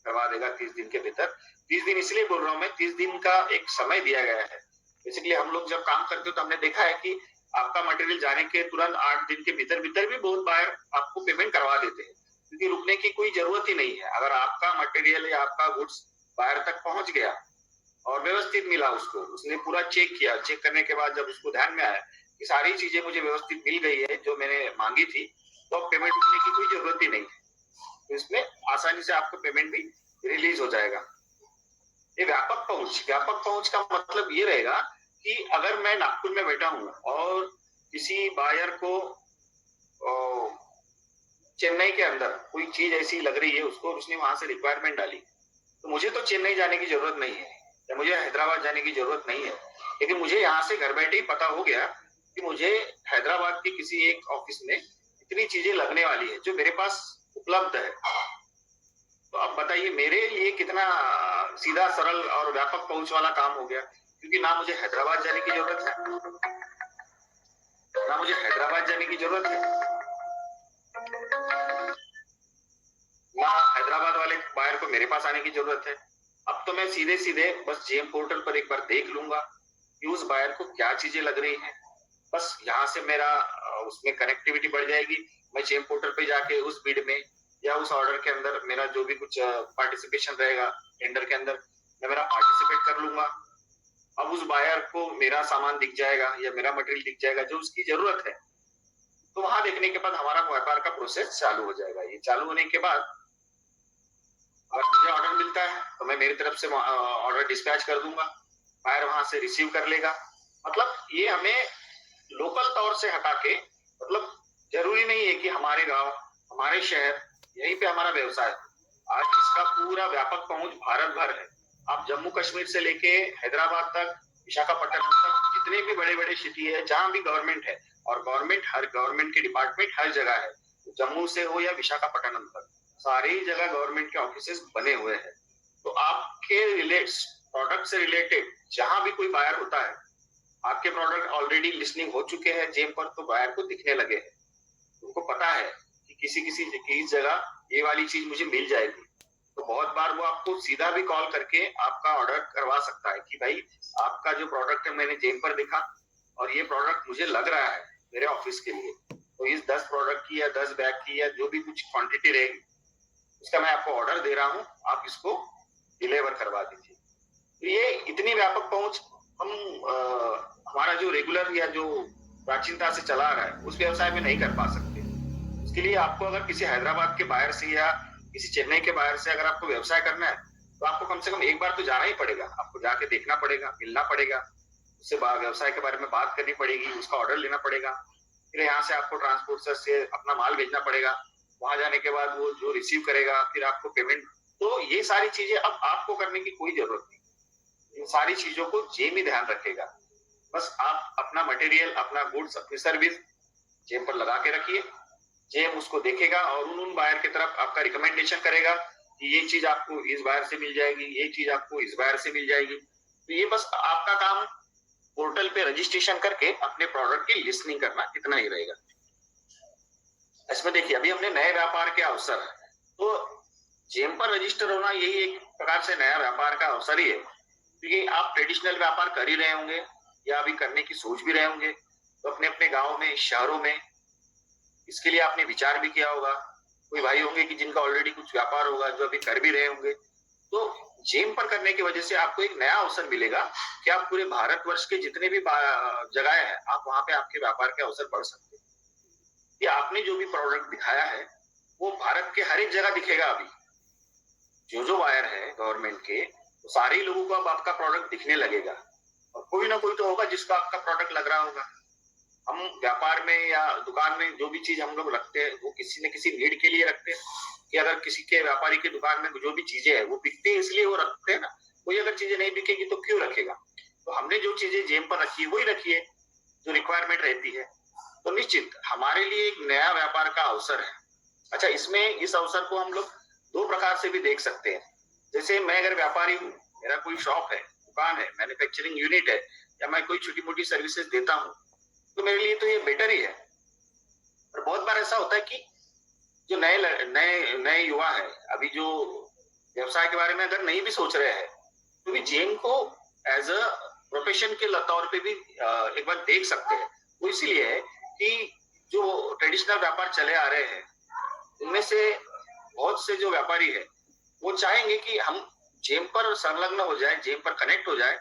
करवा देगा 30 दिन के भीतर। 30 दिन इसलिए बोल रहा हूँ मैं, 30 दिन का एक समय दिया गया है। बेसिकली हम लोग जब काम करते हो तो हमने देखा है कि आपका मटेरियल जाने के तुरंत 8 दिन के भीतर भीतर भी बहुत बायर आपको पेमेंट करवा देते हैं, क्योंकि रुकने की कोई जरूरत ही नहीं है। अगर आपका मटेरियल या आपका गुड्स बायर तक पहुंच गया और व्यवस्थित मिला, उसको उसने पूरा चेक किया, चेक करने के बाद जब उसको ध्यान में आया कि सारी चीजें मुझे व्यवस्थित मिल गई है जो मैंने मांगी थी, तो अब पेमेंट रुकने की कोई जरूरत ही नहीं है। तो इसमें आसानी से आपको पेमेंट भी रिलीज हो जाएगा। ये व्यापक पहुंच का मतलब ये रहेगा कि अगर मैं नागपुर में बैठा हूं और किसी बायर को चेन्नई के अंदर कोई चीज ऐसी लग रही है उसको, उसने वहां से रिक्वायरमेंट डाली, तो मुझे तो चेन्नई जाने की जरूरत नहीं है या मुझे हैदराबाद जाने की जरूरत नहीं है। लेकिन मुझे यहाँ से घर बैठे ही पता हो गया कि मुझे हैदराबाद के किसी एक ऑफिस में इतनी चीजें लगने वाली है जो मेरे पास उपलब्ध है। तो अब बताइए मेरे लिए कितना सीधा सरल और व्यापक पहुंच वाला काम हो गया, क्योंकि ना मुझे हैदराबाद जाने की जरूरत है, ना मुझे हैदराबाद जाने की जरूरत है, ना हैदराबाद वाले बायर को मेरे पास आने की जरूरत है। अब तो मैं सीधे सीधे बस जेम पोर्टल पर एक बार देख लूंगा कि उस बायर को क्या चीजें लग रही हैं। बस यहाँ से मेरा उसमें कनेक्टिविटी बढ़ जाएगी। मैं जेम पोर्टल पे जाके उस बिड में या उस ऑर्डर के अंदर मेरा जो भी कुछ पार्टिसिपेशन रहेगा टेंडर के अंदर, मैं मेरा पार्टिसिपेट कर लूंगा। अब उस बायर को मेरा सामान दिख जाएगा या मेरा मटेरियल दिख जाएगा जो उसकी जरूरत है। तो वहां देखने के बाद हमारा व्यापार का प्रोसेस चालू हो जाएगा। ये चालू होने के बाद अगर मुझे ऑर्डर मिलता है तो मैं मेरी तरफ से ऑर्डर डिस्पैच कर दूंगा, बायर वहां से रिसीव कर लेगा। मतलब ये हमें लोकल तौर से हटा के, मतलब जरूरी नहीं है कि हमारे गांव हमारे शहर यहीं पे हमारा व्यवसाय हो। आज इसका पूरा व्यापक पहुंच भारत भर है। आप जम्मू कश्मीर से लेके हैदराबाद तक, विशाखापट्टनम तक, जितने भी बड़े बड़े सिटी है जहां भी गवर्नमेंट है, और गवर्नमेंट के डिपार्टमेंट हर जगह है, जम्मू से हो या विशाखापट्टनम तक, सारी जगह गवर्नमेंट के ऑफिसेस बने हुए हैं। तो आपके प्रोडक्ट से रिलेटेड जहां भी कोई बायर होता है, आपके प्रोडक्ट ऑलरेडी लिस्टिंग हो चुके हैं जेम पर, तो बायर को दिखने लगे हैं। उनको पता है कि किसी जगह ये वाली चीज मुझे मिल जाएगी। तो बहुत बार वो आपको सीधा भी कॉल करके आपका ऑर्डर करवा सकता है कि भाई आपका जो प्रोडक्ट है मैंने जेम पर देखा और ये प्रोडक्ट मुझे लग रहा है मेरे ऑफिस के लिए, तो इस 10 प्रोडक्ट की या 10 बैग की या जो भी कुछ क्वांटिटी रहेगी उसका मैं आपको ऑर्डर दे रहा हूँ, आप इसको डिलीवर करवा दीजिए। तो ये इतनी व्यापक पहुंच हम हमारा जो रेगुलर या जो प्राचीनता से चला आ रहा है उस व्यवसाय में नहीं कर पा सकते। उसके लिए आपको अगर किसी हैदराबाद के बायर से या किसी चेन्नई के बायर से अगर आपको व्यवसाय करना है तो आपको कम से कम एक बार तो जाना ही पड़ेगा, आपको जाके देखना पड़ेगा, मिलना पड़ेगा, उससे व्यवसाय के बारे में बात करनी पड़ेगी, उसका ऑर्डर लेना पड़ेगा। फिर यहाँ से आपको ट्रांसपोर्टर से अपना माल भेजना पड़ेगा, वहां जाने के बाद वो जो रिसीव करेगा फिर आपको पेमेंट। तो ये सारी चीजें अब आपको करने की कोई जरूरत नहीं, इन सारी चीजों को जेम ही ध्यान रखेगा। बस आप अपना मटेरियल, अपना गुड्स, अपनी सर्विस जेम पर लगा के रखिए, जेम उसको देखेगा और उन बायर की तरफ आपका रिकमेंडेशन करेगा कि ये चीज आपको इस बायर से मिल जाएगी, ये चीज आपको इस बायर से मिल जाएगी। तो ये बस आपका काम पोर्टल पे रजिस्ट्रेशन करके अपने प्रोडक्ट की लिस्टिंग करना, इतना ही रहेगा। इसमें देखिए अभी हमने नए व्यापार के अवसर, तो जेम पर रजिस्टर होना यही एक प्रकार से नया व्यापार का अवसर ही है, क्योंकि आप ट्रेडिशनल व्यापार कर ही रहे होंगे या अभी करने की सोच भी रहे होंगे, तो अपने अपने गाँव में, शहरों में इसके लिए आपने विचार भी किया होगा। कोई भाई होंगे कि जिनका ऑलरेडी कुछ व्यापार होगा जो अभी कर भी रहे होंगे। तो जेम पर करने की वजह से आपको एक नया अवसर मिलेगा कि आप पूरे भारतवर्ष के जितने भी जगह है आप वहां पे आपके व्यापार के अवसर बढ़ सकते हैं। कि आपने जो भी प्रोडक्ट दिखाया है वो भारत के हर एक जगह दिखेगा। अभी जो बायर है गवर्नमेंट के, तो सारे लोगों को अब आपका प्रोडक्ट दिखने लगेगा, और कोई ना कोई तो होगा जिसका आपका प्रोडक्ट लग रहा होगा। हम व्यापार में या दुकान में जो भी चीज हम लोग रखते हैं वो किसी न किसी नीड के लिए रखते हैं, कि अगर किसी के व्यापारी की दुकान में जो भी चीजें है वो बिकती है इसलिए वो रखते हैं ना। कोई अगर चीजें नहीं बिकेगी तो क्यों रखेगा। तो हमने जो चीजें जेम पर रखी है वही रखी है जो रिक्वायरमेंट रहती है। तो निश्चित हमारे लिए एक नया व्यापार का अवसर है। अच्छा, इसमें इस अवसर को हम लोग दो प्रकार से भी देख सकते हैं। जैसे मैं अगर व्यापारी हूँ, मेरा कोई शॉप है, दुकान है, मैन्युफैक्चरिंग यूनिट है, या मैं कोई छोटी मोटी सर्विसेज देता हूँ, तो मेरे लिए तो ये बेटर ही है। और बहुत बार ऐसा होता है कि जो नए युवा है, अभी जो व्यवसाय के बारे में अगर नहीं भी सोच रहे हैं, तो भी जेम को एज अ प्रोफेशन के तौर पे भी एक बार देख सकते हैं। वो इसीलिए है कि जो ट्रेडिशनल व्यापार चले आ रहे हैं उनमें से बहुत से जो व्यापारी है वो चाहेंगे कि हम जेम पर संलग्न हो जाए, जेम पर कनेक्ट हो जाए,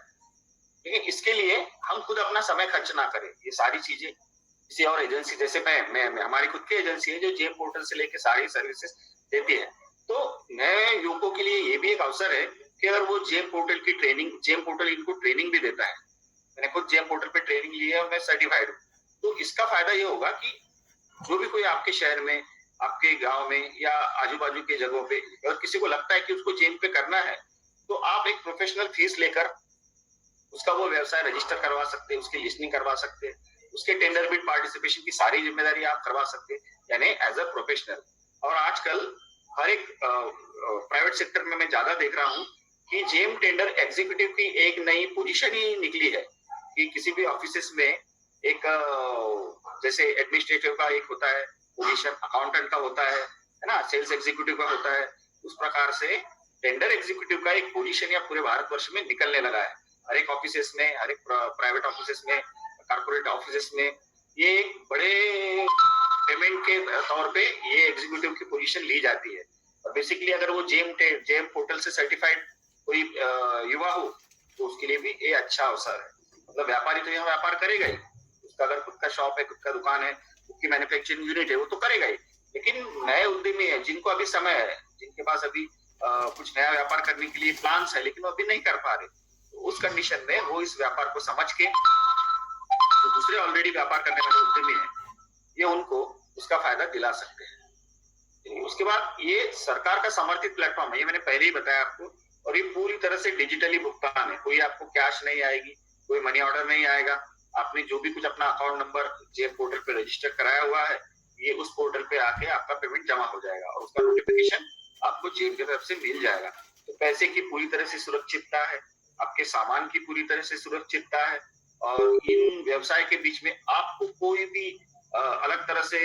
लेकिन इसके लिए हम खुद अपना समय खर्च ना करें। ये सारी चीजें किसी और एजेंसी, जैसे मैं हमारी खुद की एजेंसी है जो जेम पोर्टल से लेके सारी सर्विसेज देती है। तो नए युवकों के लिए ये भी एक अवसर है कि अगर वो जेम पोर्टल की ट्रेनिंग, जेम पोर्टल इनको ट्रेनिंग भी देता है, मैंने खुद जेम पोर्टल पे ट्रेनिंग ली है और मैं सर्टिफाइड हूँ। तो इसका फायदा ये होगा कि जो भी कोई आपके शहर में, आपके गांव में या आजू बाजू के जगहों पे अगर किसी को लगता है कि उसको जेम पे करना है, तो आप एक प्रोफेशनल फीस लेकर उसका वो व्यवसाय रजिस्टर करवा सकते हैं, उसकी लिस्टिंग करवा सकते हैं, उसके टेंडर बिड पार्टिसिपेशन की सारी जिम्मेदारी आप करवा सकते हैं, यानी एज अ प्रोफेशनल। और आजकल हर एक प्राइवेट सेक्टर में मैं ज्यादा देख रहा हूँ कि जेम टेंडर एग्जीक्यूटिव की एक नई पोजीशन ही निकली है कि किसी भी ऑफिस में एक जैसे एडमिनिस्ट्रेटिव का एक होता है पोजीशन, अकाउंटेंट का होता है ना, सेल्स एग्जीक्यूटिव का होता है, उस प्रकार से टेंडर एग्जीक्यूटिव का एक पोजीशन या पूरे भारतवर्ष में निकलने लगा है। हर एक ऑफिस में, हर एक प्राइवेट ऑफिस में, कारपोरेट ऑफिस में ये एक बड़े पेमेंट के तौर पे ये एग्जीक्यूटिव की पोजीशन ली जाती है। और बेसिकली अगर वो जेम पोर्टल से सर्टिफाइड कोई युवा हो तो उसके लिए भी ये अच्छा अवसर है। मतलब व्यापारी तो यहाँ व्यापार करेगा ही, उसका अगर खुद का शॉप है, खुद का दुकान है, खुद की मैन्युफैक्चरिंग यूनिट है, वो तो करेगा ही। लेकिन नए उद्यमी है जिनको अभी समय है, जिनके पास अभी कुछ नया व्यापार करने के लिए प्लान्स है लेकिन वो अभी नहीं कर पा रहे, तो उस कंडीशन में वो इस व्यापार को समझ के जो दूसरे ऑलरेडी व्यापार करने वाले उद्यमी है ये उनको उसका फायदा दिला सकते हैं। उसके बाद ये सरकार का समर्थित प्लेटफॉर्म है, ये मैंने पहले ही बताया आपको, और ये पूरी तरह से डिजिटली भुगतान है। कोई आपको कैश नहीं आएगी, कोई मनी ऑर्डर नहीं आएगा। आपने जो भी कुछ अपना अकाउंट नंबर जेम पोर्टल पे रजिस्टर कराया हुआ है, ये उस पोर्टल पे आके आपका पेमेंट जमा हो जाएगा और उसका नोटिफिकेशन आपको जेम की तरफ से मिल जाएगा। तो पैसे की पूरी तरह से सुरक्षितता है, आपके सामान की पूरी तरह से सुरक्षितता है, और इन व्यवसाय के बीच में आपको कोई भी अलग तरह से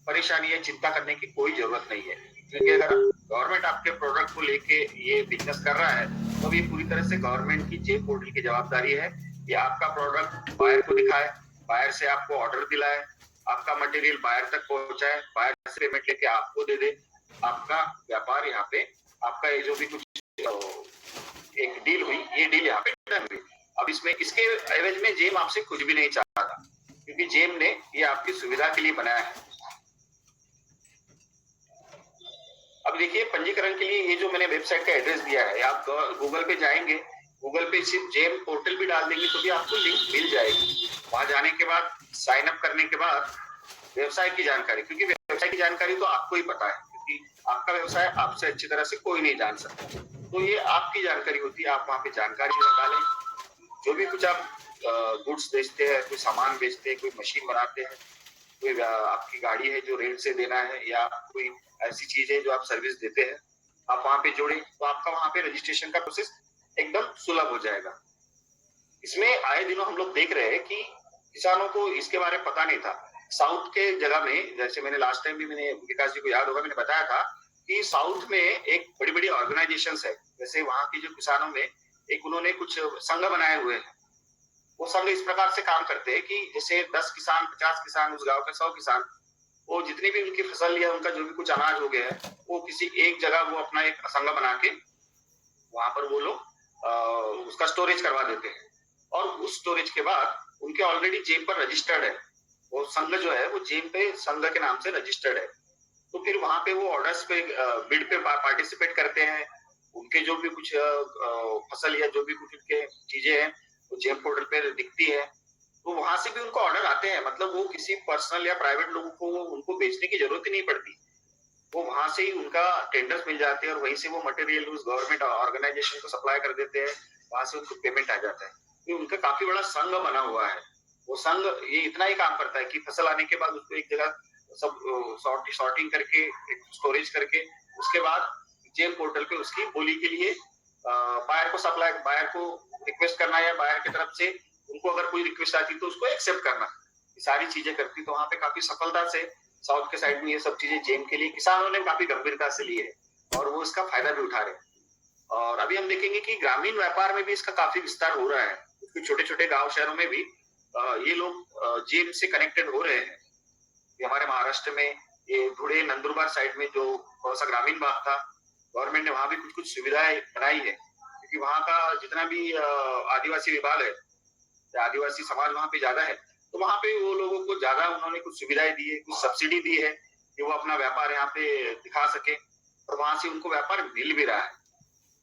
परेशानी या चिंता करने की कोई जरूरत नहीं है। क्योंकि अगर गवर्नमेंट आपके प्रोडक्ट को लेके ये बिजनेस कर रहा है तो ये पूरी तरह से गवर्नमेंट की जेम पोर्टल की जवाबदारी है कि आपका प्रोडक्ट बायर को दिखाए, बायर से आपको ऑर्डर दिलाए, आपका मटेरियल बायर तक पहुंचाए, बायर से पेमेंट लेके आपको दे दे। आपका व्यापार यहाँ पे, आपका ये जो भी कुछ एक डील हुई, ये डील यहाँ पे डन हुई। अब इसमें इसके एवज में जेम आपसे कुछ भी नहीं चाहता था, क्योंकि जेम ने ये आपकी सुविधा के लिए बनाया है। अब देखिए, पंजीकरण के लिए ये जो मैंने वेबसाइट का एड्रेस दिया है, आप गूगल पे जाएंगे, गूगल पे सिर्फ जेम पोर्टल भी डाल देंगे तो भी आपको लिंक मिल जाएगी। वहां जाने के बाद साइन अप करने के बाद व्यवसाय की जानकारी, क्योंकि व्यवसाय की जानकारी तो आपको ही पता है, क्योंकि आपका व्यवसाय आपसे अच्छी तरह से कोई नहीं जान सकता, तो ये आपकी जानकारी होती है। आप वहां पे जानकारी डालें, जो भी कुछ आप गुड्स बेचते हैं, कोई सामान बेचते हैं, कोई मशीन बनाते हैं, कोई आपकी गाड़ी है जो रेंट से देना है, या कोई ऐसी चीज है जो आप सर्विस देते हैं, आप वहां पे जोड़े तो आपका वहां पे रजिस्ट्रेशन का प्रोसेस एकदम सुलभ हो जाएगा। इसमें आए दिनों हम लोग देख रहे हैं कि किसानों को इसके बारे में पता नहीं था। साउथ के जगह में, जैसे मैंने लास्ट टाइम भी मैंने विकास जी को याद होगा, मैंने बताया था कि साउथ में एक बड़ी बड़ी ऑर्गेनाइजेशंस है, जैसे वहां के जो किसानों में एक उन्होंने कुछ संघ बनाए हुए हैं। वो संघ इस प्रकार से काम करते हैं कि जैसे 10 किसान, 50 किसान, उस गांव के 100 किसान, वो जितनी भी उनकी फसल या उनका जो भी कुछ अनाज हो गया है, वो किसी एक जगह वो अपना एक संघ बना के वहां पर वो लोग उसका स्टोरेज करवा देते हैं, और उस स्टोरेज के बाद उनके ऑलरेडी जेम पर रजिस्टर्ड है, वो संघ जो है वो जेम पे संघ के नाम से रजिस्टर्ड है। तो फिर वहां पे वो ऑर्डर्स पे बिड पे पार्टिसिपेट करते हैं, उनके जो भी कुछ फसल या जो भी कुछ उनके चीजें हैं वो जेम पोर्टल पे दिखती है, तो वहां से भी उनको ऑर्डर आते हैं। मतलब वो किसी पर्सनल या प्राइवेट लोगों को उनको बेचने की जरूरत ही नहीं पड़ती, वो वहां से ही उनका टेंडर्स मिल जाते हैं और वहीं से वो मटेरियल उस गवर्नमेंट ऑर्गेनाइजेशन को सप्लाई कर देते हैं, वहां से उनको पेमेंट आ जाता है। तो उनका काफी बड़ा संघ बना हुआ है। वो संघ ये इतना ही काम करता है कि फसल आने के बाद उसको एक जगह सब सॉर्टिंग करके, स्टोरेज करके, उसके बाद जेम पोर्टल पे उसकी बोली के लिए बायर को सप्लाई, बायर को रिक्वेस्ट करना, या बायर की तरफ से उनको अगर कोई रिक्वेस्ट आती तो उसको एक्सेप्ट करना, ये सारी चीजें करती। तो वहां पे काफी सफलता से साउथ के साइड में ये सब चीजें जेम के लिए किसानों ने काफी गंभीरता से ली है और वो इसका फायदा भी उठा रहे हैं। और अभी हम देखेंगे कि ग्रामीण व्यापार में भी इसका काफी विस्तार हो रहा है, क्योंकि छोटे छोटे गांव शहरों में भी ये लोग जेम से कनेक्टेड हो रहे हैं। हमारे महाराष्ट्र में ये धुले नंदुरबार साइड में जो थोड़ा सा ग्रामीण भाग था, गवर्नमेंट ने वहां भी कुछ कुछ सुविधाएं बनाई है, क्योंकि वहां का जितना भी आदिवासी विभाग है, आदिवासी समाज वहां पे ज्यादा है, तो वहां पे वो लोगों को ज्यादा उन्होंने कुछ सुविधाएं दी है, कुछ सब्सिडी दी है कि वो अपना व्यापार यहाँ पे दिखा सके, और वहां से उनको व्यापार मिल भी रहा है।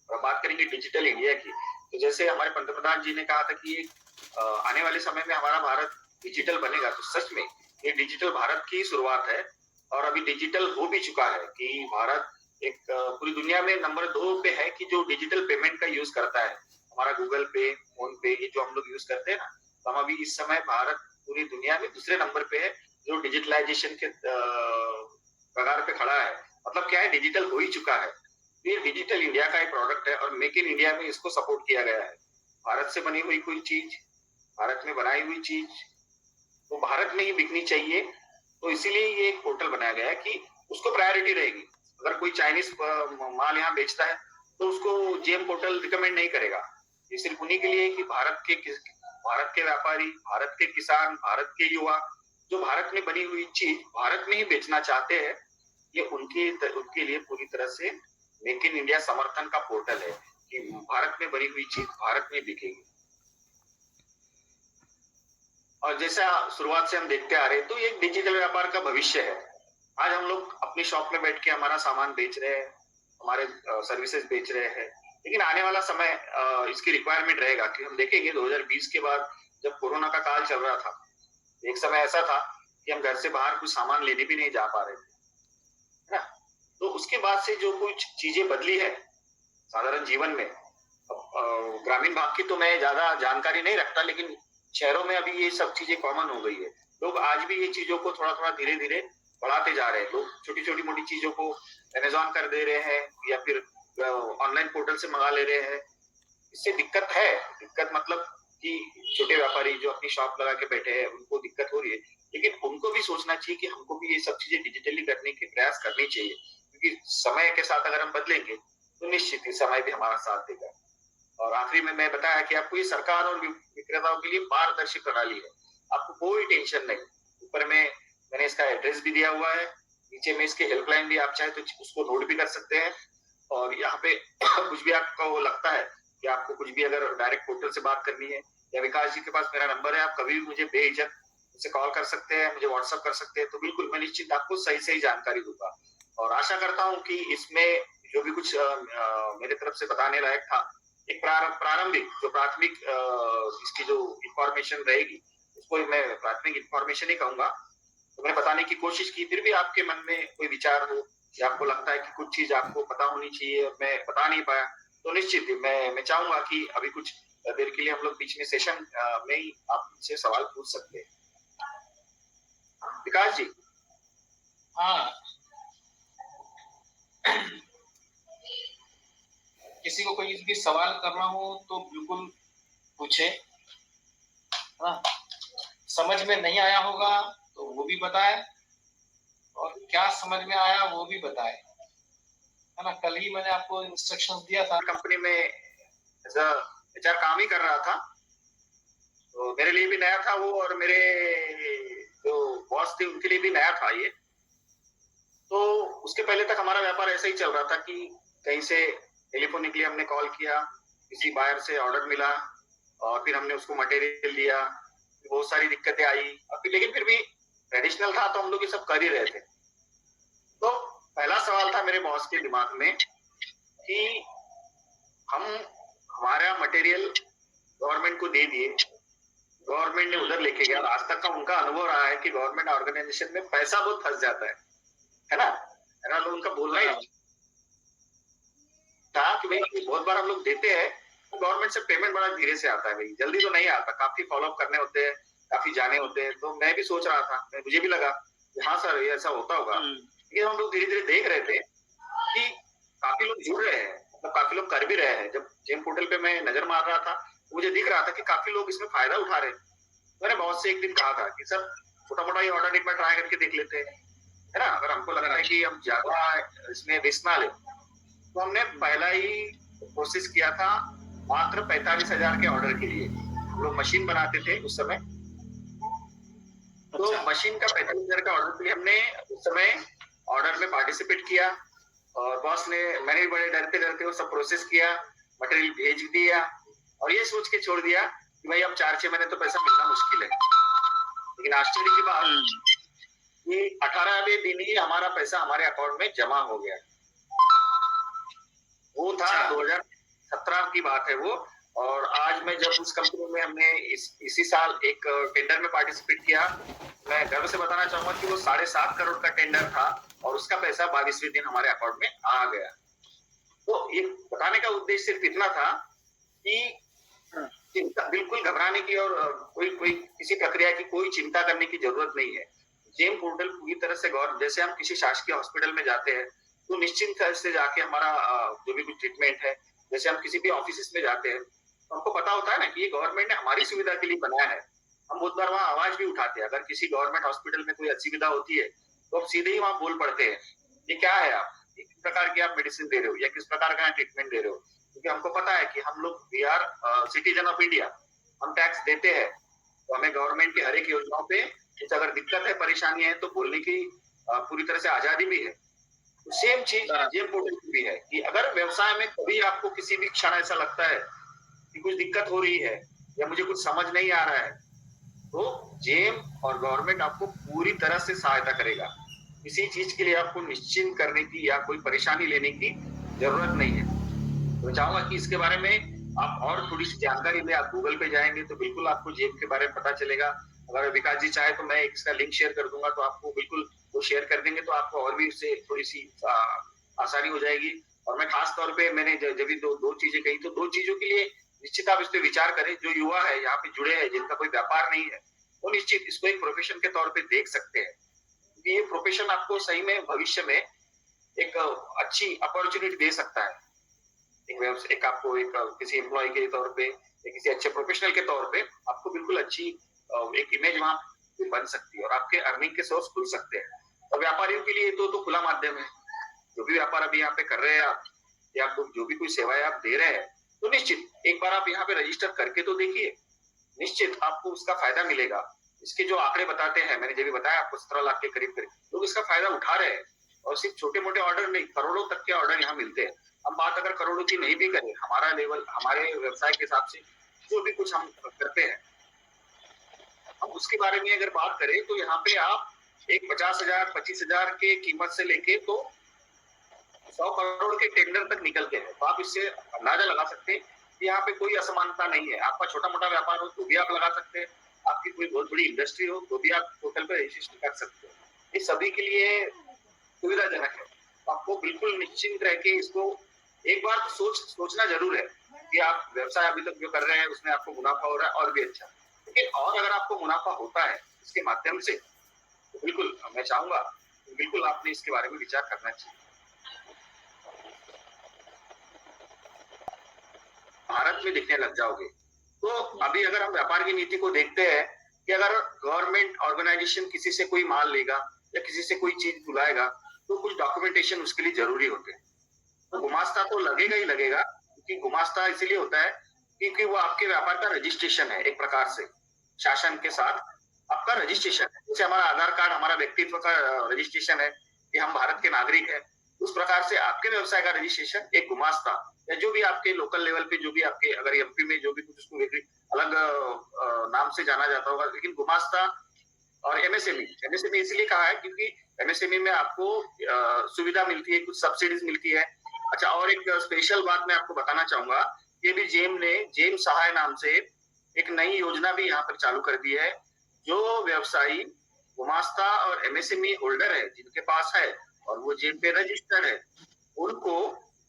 और बात करेंगे डिजिटल इंडिया की, तो जैसे हमारे पंतप्रधान जी ने कहा था कि आने वाले समय में हमारा भारत डिजिटल बनेगा, तो सच में ये डिजिटल भारत की शुरुआत है, और अभी डिजिटल हो भी चुका है कि भारत एक पूरी दुनिया में नंबर 2 पे है कि जो डिजिटल पेमेंट का यूज करता है। हमारा गूगल पे, फोन पे, ये जो हम लोग यूज करते हैं ना, तो हम अभी इस समय भारत पूरी दुनिया में दूसरे नंबर पे है जो डिजिटलाइजेशन के कगार पे खड़ा है। मतलब क्या है, डिजिटल हो ही चुका है। ये डिजिटल इंडिया का एक प्रोडक्ट है और मेक इन इंडिया में इसको सपोर्ट किया गया है। भारत से बनी हुई कोई चीज, भारत में बनाई हुई चीज तो भारत में ही बिकनी चाहिए। तो इसीलिए ये एक पोर्टल बनाया गया है कि उसको प्रायोरिटी रहेगी। अगर कोई चाइनीज माल यहाँ बेचता है तो उसको जेम पोर्टल रिकमेंड नहीं करेगा। ये सिर्फ उन्हीं के लिए कि भारत के व्यापारी, भारत के किसान, भारत के युवा जो भारत में बनी हुई चीज भारत में ही बेचना चाहते हैं, ये उनके लिए पूरी तरह से मेक इन इंडिया समर्थन का पोर्टल है कि भारत में बनी हुई चीज भारत में बिकेगी। और जैसा शुरुआत से हम देखते आ रहे हैं तो ये डिजिटल व्यापार का भविष्य है। आज हम लोग अपनी शॉप में बैठ के हमारा सामान बेच रहे हैं, हमारे सर्विसेज बेच रहे हैं, लेकिन आने वाला समय इसकी रिक्वायरमेंट रहेगा कि हम देखेंगे 2020 के बाद जब कोरोना का काल चल रहा था, एक समय ऐसा था कि हम घर से बाहर कुछ सामान लेने भी नहीं जा पा रहे थे, है ना। तो उसके बाद से जो कुछ चीजें बदली है साधारण जीवन में, ग्रामीण भाग की तो मैं ज्यादा जानकारी नहीं रखता, लेकिन शहरों में अभी ये सब चीजें कॉमन हो गई है। लोग आज भी ये चीजों को थोड़ा थोड़ा धीरे धीरे बढ़ाते जा रहे हैं। लोग छोटी छोटी मोटी चीजों को अमेजोन कर दे रहे हैं या फिर ऑनलाइन पोर्टल से मंगा ले रहे हैं। इससे दिक्कत है, दिक्कत मतलब कि छोटे व्यापारी जो अपनी शॉप लगा के बैठे हैं उनको दिक्कत हो रही है, लेकिन उनको भी सोचना चाहिए कि हमको भी ये सब चीजें डिजिटली करने के प्रयास करनी चाहिए, क्योंकि समय के साथ अगर हम बदलेंगे तो निश्चित ही समय भी हमारा साथ देगा। और आखिरी में मैं बताया कि आपको ये सरकार और विक्रेताओं के लिए पारदर्शी प्रणाली है, आपको कोई टेंशन नहीं। ऊपर में मैंने इसका एड्रेस भी दिया हुआ है, नीचे में इसके हेल्पलाइन भी, आप चाहे तो उसको नोट भी कर सकते हैं। और यहाँ पे कुछ भी आपको लगता है कि आपको कुछ भी अगर डायरेक्ट पोर्टल से बात करनी है, या विकास जी के पास मेरा नंबर है, आप कभी भी मुझे बेझिझक मुझसे कॉल कर सकते हैं, मुझे व्हाट्सएप कर सकते हैं, तो बिल्कुल मैं निश्चित आपको सही सही जानकारी दूंगा। और आशा करता हूँ कि इसमें जो भी कुछ मेरे तरफ से बताने लायक था, एक प्रारंभिक जो प्राथमिक इसकी जो इंफॉर्मेशन रहेगी उसको मैं प्राथमिक इंफॉर्मेशन ही कहूंगा, तो मैंने बताने की कोशिश की। फिर भी आपके मन में कोई विचार हो या आपको लगता है कि कुछ चीज आपको पता होनी चाहिए और मैं बता नहीं पाया, तो निश्चित ही मैं चाहूंगा कि अभी कुछ देर के लिए हम लोग बीच में सेशन में ही आपसे सवाल पूछ सकते हैं। विकास जी। हाँ, किसी को कोई भी सवाल करना हो तो बिल्कुल पूछे। हाँ, समझ में नहीं आया होगा तो वो भी बताए, और क्या समझ में आया वो भी बताए, है ना। कल ही मैंने आपको इंस्ट्रक्शंस दिया था। कंपनी में एचआर काम ही कर रहा था, तो मेरे लिए भी नया था वो, और मेरे जो बॉस थे उनके लिए भी नया था ये। तो उसके पहले तक हमारा व्यापार ऐसा ही चल रहा था कि कहीं से टेलीफोनिकली हमने कॉल किया, किसी बायर से ऑर्डर मिला और फिर हमने उसको मटेरियल दिया, बहुत सारी दिक्कतें आई, लेकिन फिर भी ट्रेडिशनल था तो हम लोग ये सब कर ही रहे थे। तो पहला सवाल था मेरे बॉस के दिमाग में कि हम हमारा मटेरियल गवर्नमेंट को दे दिए, गवर्नमेंट ने उधर लेके गया, आज तक का उनका अनुभव रहा है कि गवर्नमेंट ऑर्गेनाइजेशन में पैसा बहुत फंस जाता है ना, है ना। लोग उनका बोलना ही था कि भाई बहुत बार हम लोग देते हैं तो गवर्नमेंट से पेमेंट बड़ा धीरे से आता है, भाई जल्दी तो नहीं आता, काफी फॉलोअप करने होते हैं, काफी जाने होते हैं। तो मैं भी सोच रहा था, मुझे भी लगा हाँ सर ये ऐसा होता होगा, लेकिन हम लोग धीरे धीरे देख रहे थे कि काफी लोग जुड़ रहे हैं, मतलब काफी लोग कर भी रहे हैं। जब जेम पोर्टल पे मैं नजर मार रहा था तो मुझे दिख रहा था कि काफी लोग इसमें फायदा उठा रहे हैं। मैंने बॉस से एक दिन कहा था कि सर छोटा मोटा ये ऑर्डर एक बार ट्राई करके देख लेते हैं, है ना। अगर हमको लगता है कि हम ज्यादा इसमें रिस्क ना ले, तो हमने पहला ही कोशिश किया था मात्र 45,000 के ऑर्डर के लिए। हम लोग मशीन बनाते थे उस समय, तो मशीन का 45,000 का ऑर्डर के लिए हमने उस समय ऑर्डर में पार्टिसिपेट किया। और बॉस ने, मैंने भी बड़े डरते डरते वो सब प्रोसेस किया, मटेरियल भेज दिया और ये सोच के छोड़ दिया कि भाई अब 4-6 महीने तो पैसा मिलना मुश्किल है। लेकिन आश्चर्य की बात कि 18वें दिन ही हमारा पैसा हमारे अकाउंट में जमा हो गया। वो था 2017 की बात है वो। और आज मैं जब उस कंपनी में हमने इसी साल एक टेंडर में पार्टिसिपेट किया, मैं गर्व से बताना चाहूंगा कि वो 7.5 करोड़ का टेंडर था और उसका पैसा 22वें दिन हमारे अकाउंट में आ गया। तो ये बताने का उद्देश्य सिर्फ इतना था कि बिल्कुल घबराने की और कोई किसी प्रक्रिया की कोई चिंता करने की जरूरत नहीं है। जेम पोर्टल पूरी तरह से जैसे हम किसी शासकीय हॉस्पिटल में जाते हैं तो निश्चिंत से जाके हमारा जो भी कुछ ट्रीटमेंट है, जैसे हम किसी भी ऑफिस में जाते हैं तो हमको पता होता है ना कि ये गवर्नमेंट ने हमारी सुविधा के लिए बनाया है। हम बहुत बार वहाँ आवाज भी उठाते हैं, अगर किसी गवर्नमेंट हॉस्पिटल में कोई असुविधा होती है तो हम सीधे ही वहाँ बोल पड़ते हैं, ये क्या है, आप ये किस प्रकार की आप मेडिसिन दे रहे हो या किस प्रकार का ट्रीटमेंट दे रहे हो, क्योंकि हमको पता है कि हम लोग we are citizen of India, हम टैक्स देते हैं, तो हमें गवर्नमेंट की हर एक योजनाओं पे कुछ अगर दिक्कत है, परेशानी है, तो बोलने की पूरी तरह से आजादी भी है। तो सेम चीज जेम पोर्टल की भी है कि अगर व्यवसाय में कभी आपको किसी भी क्षण ऐसा लगता है कि कुछ दिक्कत हो रही है या मुझे कुछ समझ नहीं आ रहा है, तो जेम और गवर्नमेंट आपको पूरी तरह से सहायता करेगा। किसी चीज के लिए आपको निश्चिंत करने की या कोई परेशानी लेने की जरूरत नहीं है। तो मैं चाहूंगा कि इसके बारे में आप और थोड़ी सी जानकारी ले, आप गूगल पे जाएंगे तो बिल्कुल आपको जेम के बारे में पता चलेगा। अगर विकास जी चाहे तो मैं इसका लिंक शेयर कर दूंगा, तो आपको बिल्कुल वो शेयर कर देंगे, तो आपको और भी उससे थोड़ी सी आसानी हो जाएगी। और मैं खास तौर पे मैंने जब भी दो चीजें कही, तो दो चीजों के लिए निश्चित आप इस पे विचार करें। जो युवा है यहाँ पे जुड़े हैं, जिनका कोई व्यापार नहीं है, वो निश्चित इसको एक प्रोफेशन के तौर पे देख सकते हैं, क्योंकि ये प्रोफेशन आपको सही में भविष्य में एक अच्छी अपॉर्चुनिटी दे सकता है। एक आपको एक किसी एम्प्लॉय के तौर पे या किसी अच्छे प्रोफेशनल के तौर पे आपको बिल्कुल अच्छी एक इमेज वहां बन सकती है और आपके अर्निंग के सोर्स खुल सकते हैं। और व्यापारियों के लिए तो खुला माध्यम है। जो भी व्यापार अभी यहाँ पे कर रहे हैं आप, या आपको जो भी कोई सेवाएं आप दे रहे हैं, तो निश्चित एक बार आप यहाँ पे रजिस्टर करके तो देखिए, निश्चित आपको उसका फायदा मिलेगा। इसके जो आंकड़े बताते हैं, मैंने जब भी बताया आपको 17 लाख के करीब लोग इसका फायदा उठा रहे हैं, और सिर्फ छोटे मोटे ऑर्डर नहीं, करोड़ों तक के ऑर्डर यहाँ मिलते हैं। हम बात अगर करोड़ों की नहीं भी करें, हमारा लेवल हमारे व्यवसाय के हिसाब से जो भी कुछ हम करते हैं, हम उसके बारे में अगर बात करें तो यहाँ पे आप एक 50,000 25,000 के कीमत से लेके तो 100 करोड़ के टेंडर तक निकलते हैं। तो आप इससे अंदाजा लगा सकते हैं कि यहाँ पे कोई असमानता नहीं है। आपका छोटा मोटा व्यापार हो तो भी आप लगा सकते हैं, आपकी कोई बहुत बड़ी इंडस्ट्री हो तो भी आप पोर्टल पर रजिस्ट्रेशन कर सकते हैं। ये सभी के लिए सुविधाजनक है। आपको बिल्कुल निश्चिंत रह के इसको एक बार सोचना जरूर है कि आप व्यवसाय अभी तक जो कर रहे हैं उसमें आपको मुनाफा हो रहा है और भी अच्छा, लेकिन और अगर आपको मुनाफा होता है इसके माध्यम से, तो बिल्कुल मैं चाहूंगा बिल्कुल आपने इसके बारे में विचार करना चाहिए। भारत में दिखने लग जाओगे। तो अभी अगर हम व्यापार की नीति को देखते हैं कि अगर गवर्नमेंट ऑर्गेनाइजेशन किसी से कोई माल लेगा या किसी से कोई चीज बुलाएगा, तो कुछ डॉक्यूमेंटेशन उसके लिए जरूरी होते हैं। तो गुमास्ता तो लगेगा ही लगेगा, क्योंकि गुमास्ता इसलिए होता है क्योंकि वो आपके व्यापार का रजिस्ट्रेशन है, एक प्रकार से शासन के साथ आपका रजिस्ट्रेशन है। जैसे हमारा आधार कार्ड हमारा व्यक्तित्व का रजिस्ट्रेशन है कि हम भारत के नागरिक हैं, उस प्रकार से आपके व्यवसाय का रजिस्ट्रेशन एक गुमास्ता या जो भी आपके लोकल लेवल पे जो भी आपके अगर एमपी में जो भी कुछ उसको अलग नाम से जाना जाता होगा, लेकिन गुमास्ता और एमएसएमई इसलिए कहा है क्योंकि एमएसएमई में आपको सुविधा मिलती है, कुछ सब्सिडीज मिलती है। अच्छा, और एक स्पेशल बात मैं आपको बताना चाहूंगा, ये भी जेम सहाय नाम से एक नई योजना भी यहाँ पर चालू कर दी है। जो व्यवसायी गुमास्ता और एमएसएमई होल्डर है, जिनके पास है और वो जेम पे रजिस्टर्ड है, उनको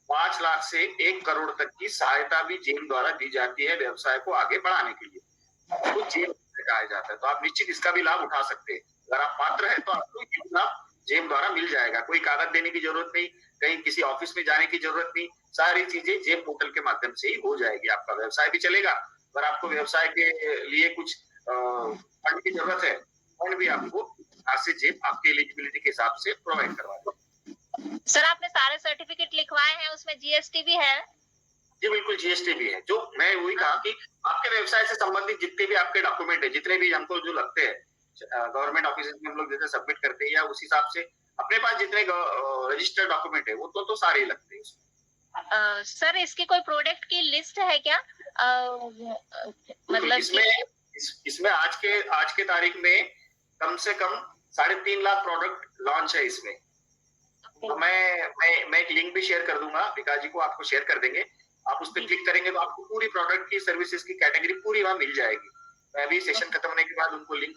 5 लाख से 1 करोड़ तक की सहायता भी जेम द्वारा दी जाती है व्यवसाय को आगे बढ़ाने के लिए। तो जेम कहा जाता है, तो आप निश्चित इसका भी लाभ उठा सकते हैं। अगर आप पात्र है तो आपको ये लाभ जेम द्वारा मिल जाएगा। कोई कागज देने की जरूरत नहीं, कहीं किसी ऑफिस में जाने की जरूरत नहीं, सारी चीजें जेम पोर्टल के माध्यम से ही हो जाएगी। आपका व्यवसाय भी चलेगा। अगर आपको व्यवसाय के लिए कुछ फंड की जरूरत है, फंड भी आपको आज से जेम आपके एलिजिबिलिटी के हिसाब से प्रोवाइड करवा देगा। सर आपने सारे सर्टिफिकेट लिखवाए हैं, उसमें जीएसटी भी है? जी बिल्कुल, जीएसटी भी है। जो मैं वही कहा कि आपके व्यवसाय से संबंधित जितने भी आपके डॉक्यूमेंट है, जितने भी हमको जो लगते हैं गवर्नमेंट ऑफिस में हम लोग जैसे सबमिट करते हैं, या उस हिसाब से अपने पास जितने रजिस्टर्ड डॉक्यूमेंट है वो तो सारे ही लगते हैं। सर इसकी कोई प्रोडक्ट की लिस्ट है क्या? मतलब इसमें आज के तारीख में कम से कम 3.5 लाख प्रोडक्ट लॉन्च है इसमें। तो मैं एक लिंक भी शेयर कर दूंगा, विकास जी को आपको शेयर कर देंगे। आप उस पर क्लिक करेंगे तो आपको पूरी प्रोडक्ट की सर्विसेज की कैटेगरी पूरी वहां मिल जाएगी। मैं अभी सेशन खत्म होने के बाद उनको लिंक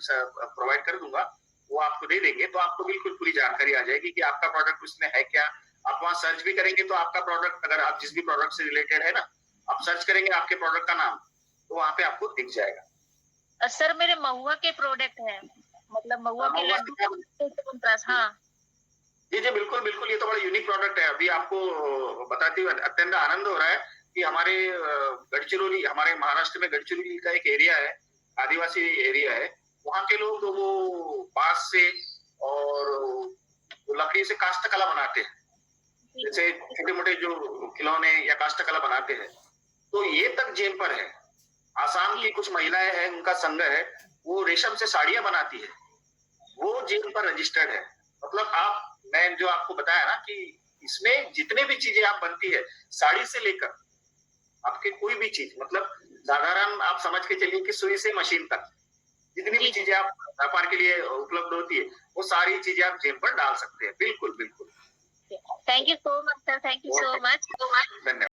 प्रोवाइड कर दूंगा, वो आपको दे देंगे, तो आपको बिल्कुल पूरी जानकारी आ जाएगी कि आपका प्रोडक्ट उसमें है क्या। आप वहां सर्च भी करेंगे तो आपका प्रोडक्ट, अगर आप जिस भी प्रोडक्ट से रिलेटेड है ना, आप सर्च करेंगे आपके प्रोडक्ट का नाम, तो वहां पे आपको दिख जाएगा। सर मेरे महुआ के प्रोडक्ट है, मतलब महुआ के लड्डू। हाँ जी जी बिल्कुल बिल्कुल, ये तो बड़ा यूनिक प्रोडक्ट है। अभी आपको बताते हुए अत्यंत आनंद हो रहा है कि हमारे गढ़चिरौली, हमारे महाराष्ट्र में गढ़चिरौली का एक एरिया है, आदिवासी एरिया है, वहाँ के लोग वो बांस से और लकड़ी से काष्ठ कला बनाते हैं, जैसे छोटे मोटे जो खिलौने या काष्ठ कला बनाते हैं, तो ये तक जेम पर है। आसाम की कुछ महिलाएं हैं, उनका संघ है, वो रेशम से साड़ियां बनाती है, वो जेम पर रजिस्टर्ड है। मतलब मैं जो आपको बताया ना कि इसमें जितने भी चीजें आप बनती है, साड़ी से लेकर आपके कोई भी चीज, मतलब साधारण आप समझ के चलिए कि सुई से मशीन तक जितनी भी चीजें आप व्यापार के लिए उपलब्ध होती है, वो सारी चीजें आप जेब पर डाल सकते हैं। बिल्कुल बिल्कुल। Thank you so much sir, thank you so much. धन्यवाद।